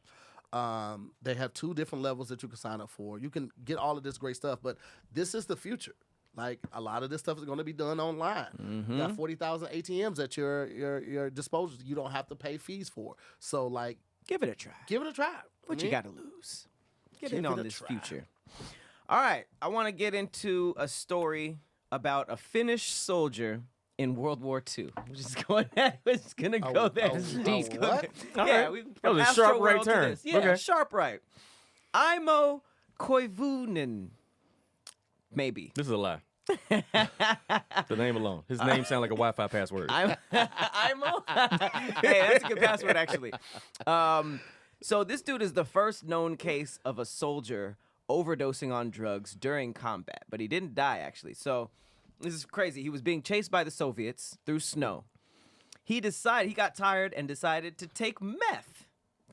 They have 2 different levels that you can sign up for. You can get all of this great stuff, but this is the future. A lot of this stuff is going to be done online. You got 40,000 ATMs at your disposal. You don't have to pay fees for. So give it a try. Give it a try. What you got to lose? Get Give in it on a this try. future. All right. I want to get into a story about a Finnish soldier in World War II. We're just going there. We're just going to go there. This is deep. What? Yeah, That was a sharp right turn. Yeah, Okay. sharp right. Aimo Koivunen. Maybe. This is a lie. The name alone. His name sounds like a Wi-Fi password. Aimo? Hey, that's a good password, actually. So this dude is the first known case of a soldier overdosing on drugs during combat, but he didn't die, actually. So this is crazy. He was being chased by the Soviets through snow. He got tired and decided to take meth.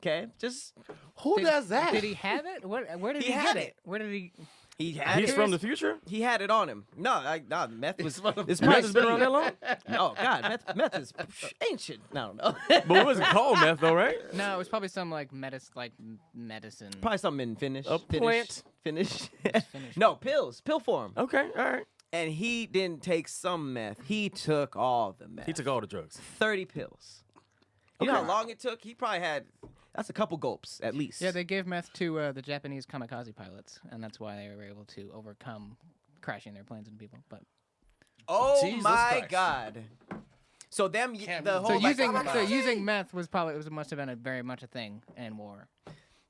Okay, just Who does that? Did he have it? Where did He he had get it. it? Where did he? he had He's it. from the future. He had it on him. No, meth was. This Meth has been around that long. No, God, meth is ancient. No, no. But it wasn't called meth though, right? No, it was probably some like medicine. Probably something in Finnish. A plant. Finnish. Finnish. No, pills. Pill form. Okay, all right. And he didn't take some meth. He took all the meth. He took all the drugs. 30 pills. You know Okay. how long it took? He probably had. That's a couple gulps at least. Yeah, they gave meth to the Japanese kamikaze pilots, and that's why they were able to overcome crashing their planes into people. But Oh Jesus my Christ. God. So them Can't the be- whole so using meth was must have been very much a thing in war.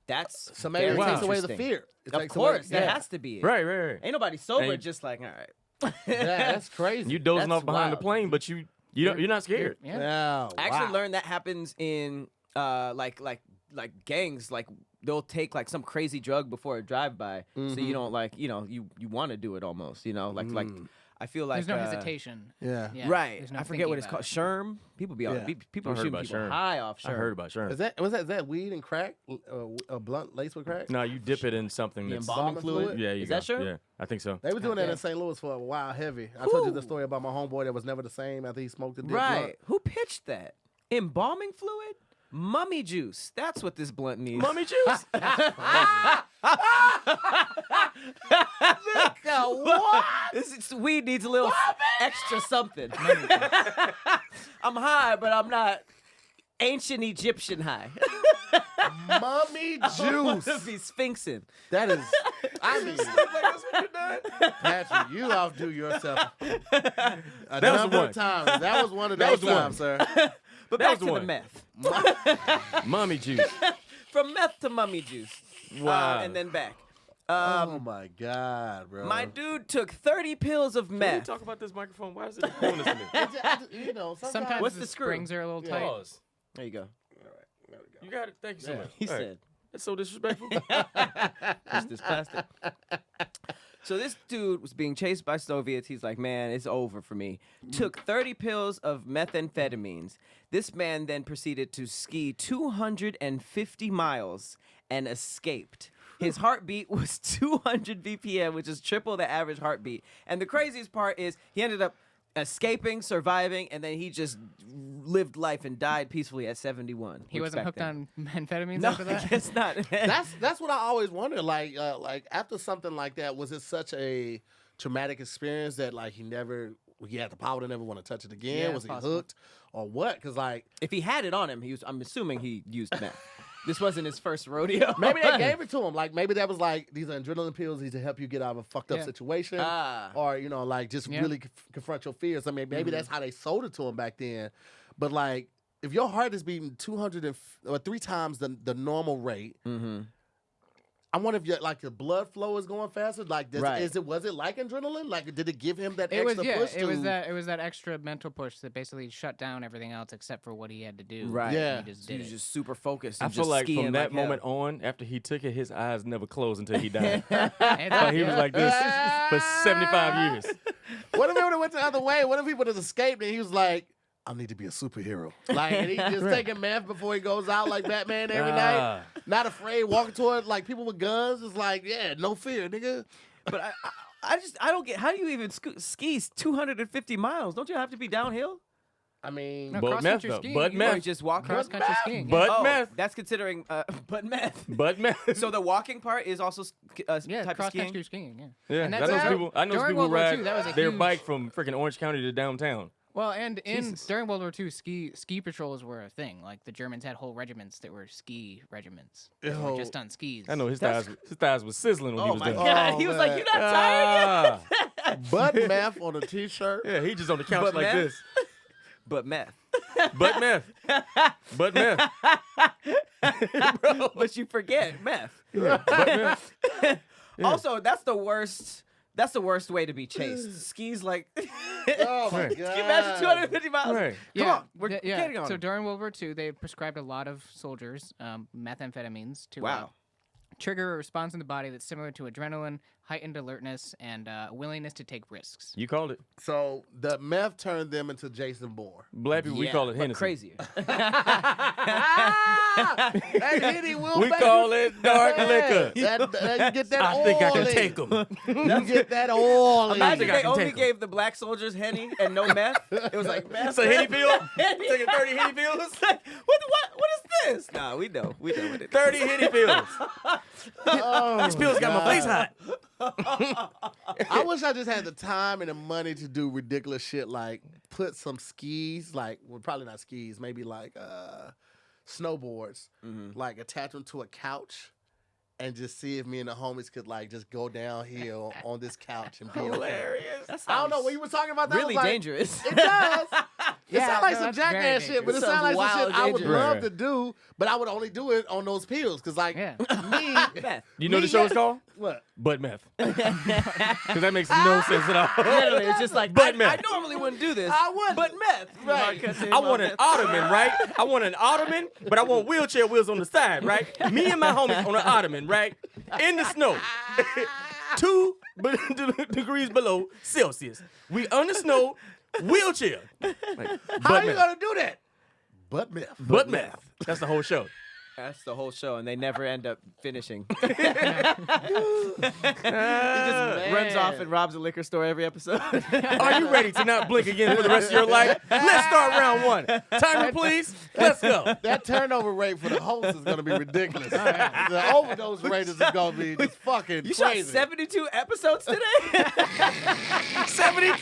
That's So maybe it Wow. takes away the interesting. fear. It Of takes away- course, that yeah. has to be it. Right, right, right. Ain't nobody sober And- just like all right. Yeah, that's crazy. You dozing That's off behind the wild. plane, but you're not scared. Yeah. Yeah, I actually wow. learned that happens in like gangs. Like they'll take like some crazy drug before a drive by, so you don't like you want to do it almost. Like I feel like There's no hesitation. Yeah. Yeah, Right. there's no I forget what thinking it's about called. Sherm. People be on. Yeah. People I are heard shooting about people Sherm. high off I Sherm. heard about Sherm. Is that weed and crack? A blunt laced with crack? No, you dip it in something The that's embalming fluid. Yeah, you Is go. that sure? Yeah, I think so. They were doing that Yeah. in St. Louis for a while heavy. I told you the story about my homeboy that was never the same after he smoked the dip Right. blunt. Who pitched that? Embalming fluid? Mummy juice. That's what this blunt needs. Mummy juice. What? This weed needs a little extra something. I'm high, but I'm not ancient Egyptian high. Mummy I want juice. to be sphinxing. That is, I mean, Patrick, you outdo yourself a number one. of times. That was one of That those was the one. times, sir. But That back was the to the one. meth. Mummy juice. From meth to mummy juice. Wow. And then back. Oh my God, bro. My dude took 30 pills of Can we meth. talk about this microphone? Why is it doing this to me? You know, Sometimes What's the the screw? springs are a little tight. Pause. There you go. You got it. Thank you so Yeah, much. He All right. said. That's so disrespectful. Push this plastic. So this dude was being chased by Soviets. He's like, man, it's over for me. Took 30 pills of methamphetamines. This man then proceeded to ski 250 miles and escaped. His heartbeat was 200 BPM, which is triple the average heartbeat. And the craziest part is he ended up escaping, surviving, and then he just lived life and died peacefully at 71. He wasn't hooked on amphetamines No, after I that. guess not. That's what I always wonder. Like after something like that, was it such a traumatic experience that like he had the power to never want to touch it again? Yeah, was he possible. hooked or what? Because like If he had it on him, I'm assuming he used meth. This wasn't his first rodeo. maybe they gave it to him. Like maybe that was like these are adrenaline pills. These to help you get out of a fucked up Yeah. situation, Ah. or like just Yeah. really confront your fears. I mean, maybe that's how they sold it to him back then. But like, if your heart is beating 200 or 3 times the normal rate, Mm-hmm. I wonder if your blood flow is going faster. Like, Right. was it like adrenaline? Like, did it give him that It was extra push? it was that extra mental push that basically shut down everything else except for what he had to do. Right. Yeah. He just So did he's it. just super focused. I and feel just like skiing from that hell. moment on, after he took it, his eyes never closed until he died. And Like he was like this for 75 years. What if it would have went the other way? What if he would have escaped and he was like, I need to be a superhero. Like, and he just taking meth before he goes out like Batman every night. Not afraid, walking toward like people with guns. It's like, yeah, no fear, nigga. But I don't get, how do you even ski 250 miles? Don't you have to be downhill? I mean, No, But cross meth country though. skiing, But you Or you meth. just walk cross country skiing. But oh, meth. That's considering, but meth. But meth. So the walking part is also yeah, type of cross skiing? country skiing. Yeah. Yeah, And I that's know also- people. I know during people who World War ride II, that was a their huge- bike from freaking Orange County to downtown. Well, and Jesus. during World War II, ski patrols were a thing. Like the Germans had whole regiments that were ski regiments. They were Yo. just on skis. I know his thighs was sizzling when he Oh was my doing God. Oh, he was man. like, you're not tired yet? Ah. butt meth on a t-shirt. Yeah, he just on the couch But like meth? this. But meth. But meth. But meth. But you forget meth. But meth. Also, that's the worst. That's the worst way to be chased. Skis like. Oh my Right. god! Can you imagine 250 miles? Right. Come on, we're yeah. getting on. So during World War II, they prescribed a lot of soldiers methamphetamines to Wow. trigger a response in the body that's similar to adrenaline, heightened alertness, and willingness to take risks. You called it. So the meth turned them into Jason Bourne. Black people, we call it but Hennessy. crazier. That Henny will We make call you- it dark liquor. That you get that I think I can oily. take them. You get that oil. Imagine think I they can only take 'em. gave the black soldiers Henny and no meth. It was like meth. That's a Henny pill? Henny. Taking 30 Henny pills? It's like, what is this? Nah, we know what it is. 30 Henny pills. These pills got my face hot. I wish I just had the time and the money to do ridiculous shit like put some skis, like well, probably not skis, maybe like snowboards, like attach them to a couch and just see if me and the homies could like just go downhill on this couch and be hilarious. I don't know when you were talking about that. I was Really like, dangerous. It does. It Yeah, sounds like no, some that's very jackass shit, but it dangerous. sounds like some Sounds shit I would wild love dangerous. to do, but I would only do it on those pills because like Yeah. me, Meth. You know what the show is called? what? Butt meth. Because that makes no sense at all. Literally, it's just like Butt I meth. normally wouldn't do this. I wouldn't. But meth. Right. I want an ottoman, right? I want an ottoman, but I want wheelchair wheels on the side, right? Me and my homies on an ottoman, right? In the snow. 2 degrees below Celsius. We on the snow, wheelchair. Like, How butt are you meth. gonna do that? Butt meth. Butt meth. That's the whole show. That's the whole show, and they never end up finishing. He He just runs off and robs a liquor store every episode. Are you ready to not blink again for the rest of your life? Let's start round 1. Timer, please. Let's go. That turnover rate for the host is gonna be ridiculous. The overdose rate is gonna be just fucking You crazy. shot 72 episodes today? 72?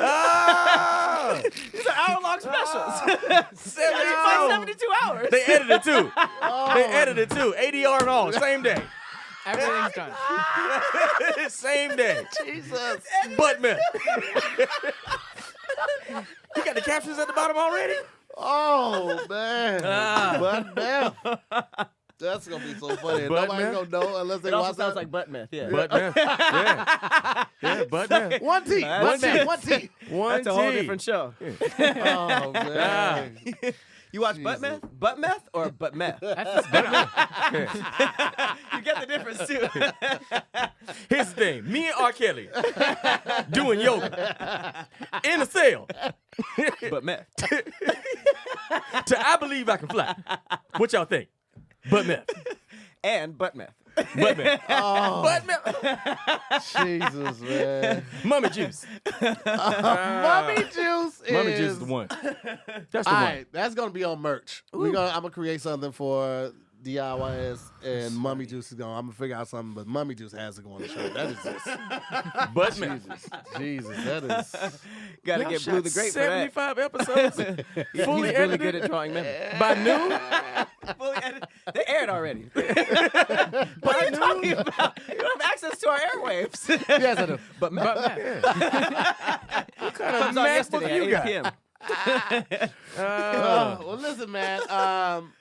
Ah! These are hour-long specials. 72. 72 hours. They edited too. They edited too. ADR and all, same day. Everything's done. Same day. Jesus. Butt meth. You got the captions at the bottom already? Oh man. Butt meth. That's gonna be so funny. Butt Nobody's meth? gonna know unless they It also watch sounds that. like butt meth, yeah. Butt meth. Yeah. Yeah, butt meth. One T. One T. One T. One That's a whole T. different show. Oh man. You watch butt meth? Butt meth or butt meth? That's the spin-off. You get the difference, too. Here's the thing. Me and R. Kelly doing yoga in a cell. Butt meth. To I Believe I Can Fly. What y'all think? Butt meth. And butt meth. Butt meth. Oh, Butt meth. Jesus, man. Mummy juice. Mummy juice is. Mummy juice is the one. That's the All one. right, that's gonna be on merch. I'm gonna create something for DIYS and Mummy Juice is I'm gonna figure out something, but Mummy Juice has to go on the shirt. That is just Butt meth. Jesus. That is. Gotta Y'all get shot Blue the Grape for that. 75 episodes. He's Fully really edited good at drawing memory. by noon. Fully edited. They aired already. What are you talking about? You don't have access to our airwaves. Yes, I do. But meth. What kind of Comes on MacBook yesterday you at 8 got? p.m. Well, listen, man.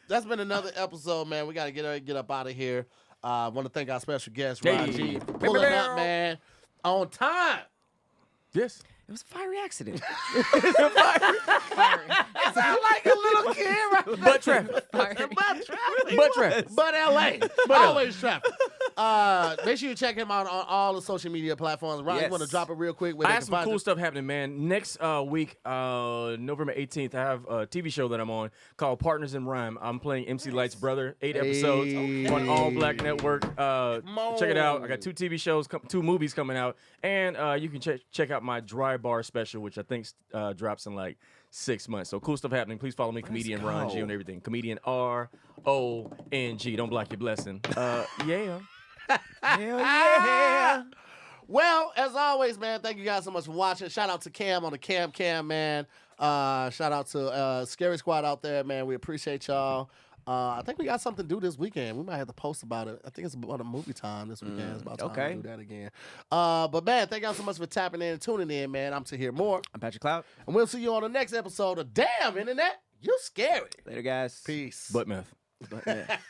That's been another episode, man. We gotta get up out of here. I want to thank our special guest, Ron G, Hey. for pulling up, man, on time. Yes. It was a fiery accident. I sound like a little kid right now. Butt traffic. Butt traffic. Butt traffic. But LA. Always traffic. Make sure you check him out on all the social media platforms. Ron, you Yes. want to drop it real quick? Where I they have can some find cool you? stuff happening, man. Next week, November 18th, I have a TV show that I'm on called Partners in Rhyme. I'm playing MC Light's brother, 8 episodes on All Black Network. Check it out. I got 2 TV shows, 2 movies coming out, and you can check out my Dry Bar special, which I think drops in like 6 months. So cool stuff happening. Please follow me, comedian Ron G on everything. Comedian RONG. Don't block your blessing. Yeah. Hell yeah. Well, as always, man, thank you guys so much for watching. Shout out to Cam on the Cam, man. Shout out to Scary Squad out there, man. We appreciate y'all. I think we got something to do this weekend. We might have to post about it. I think it's about a movie time this weekend. It's about time okay. to do that again. But, man, thank y'all so much for tapping in and tuning in, man. I'm Tahir Moore. I'm Patrick Cloud. And we'll see you on the next episode of Damn Internet, You Scary. Later, guys. Peace. Butt meth. Butt meth.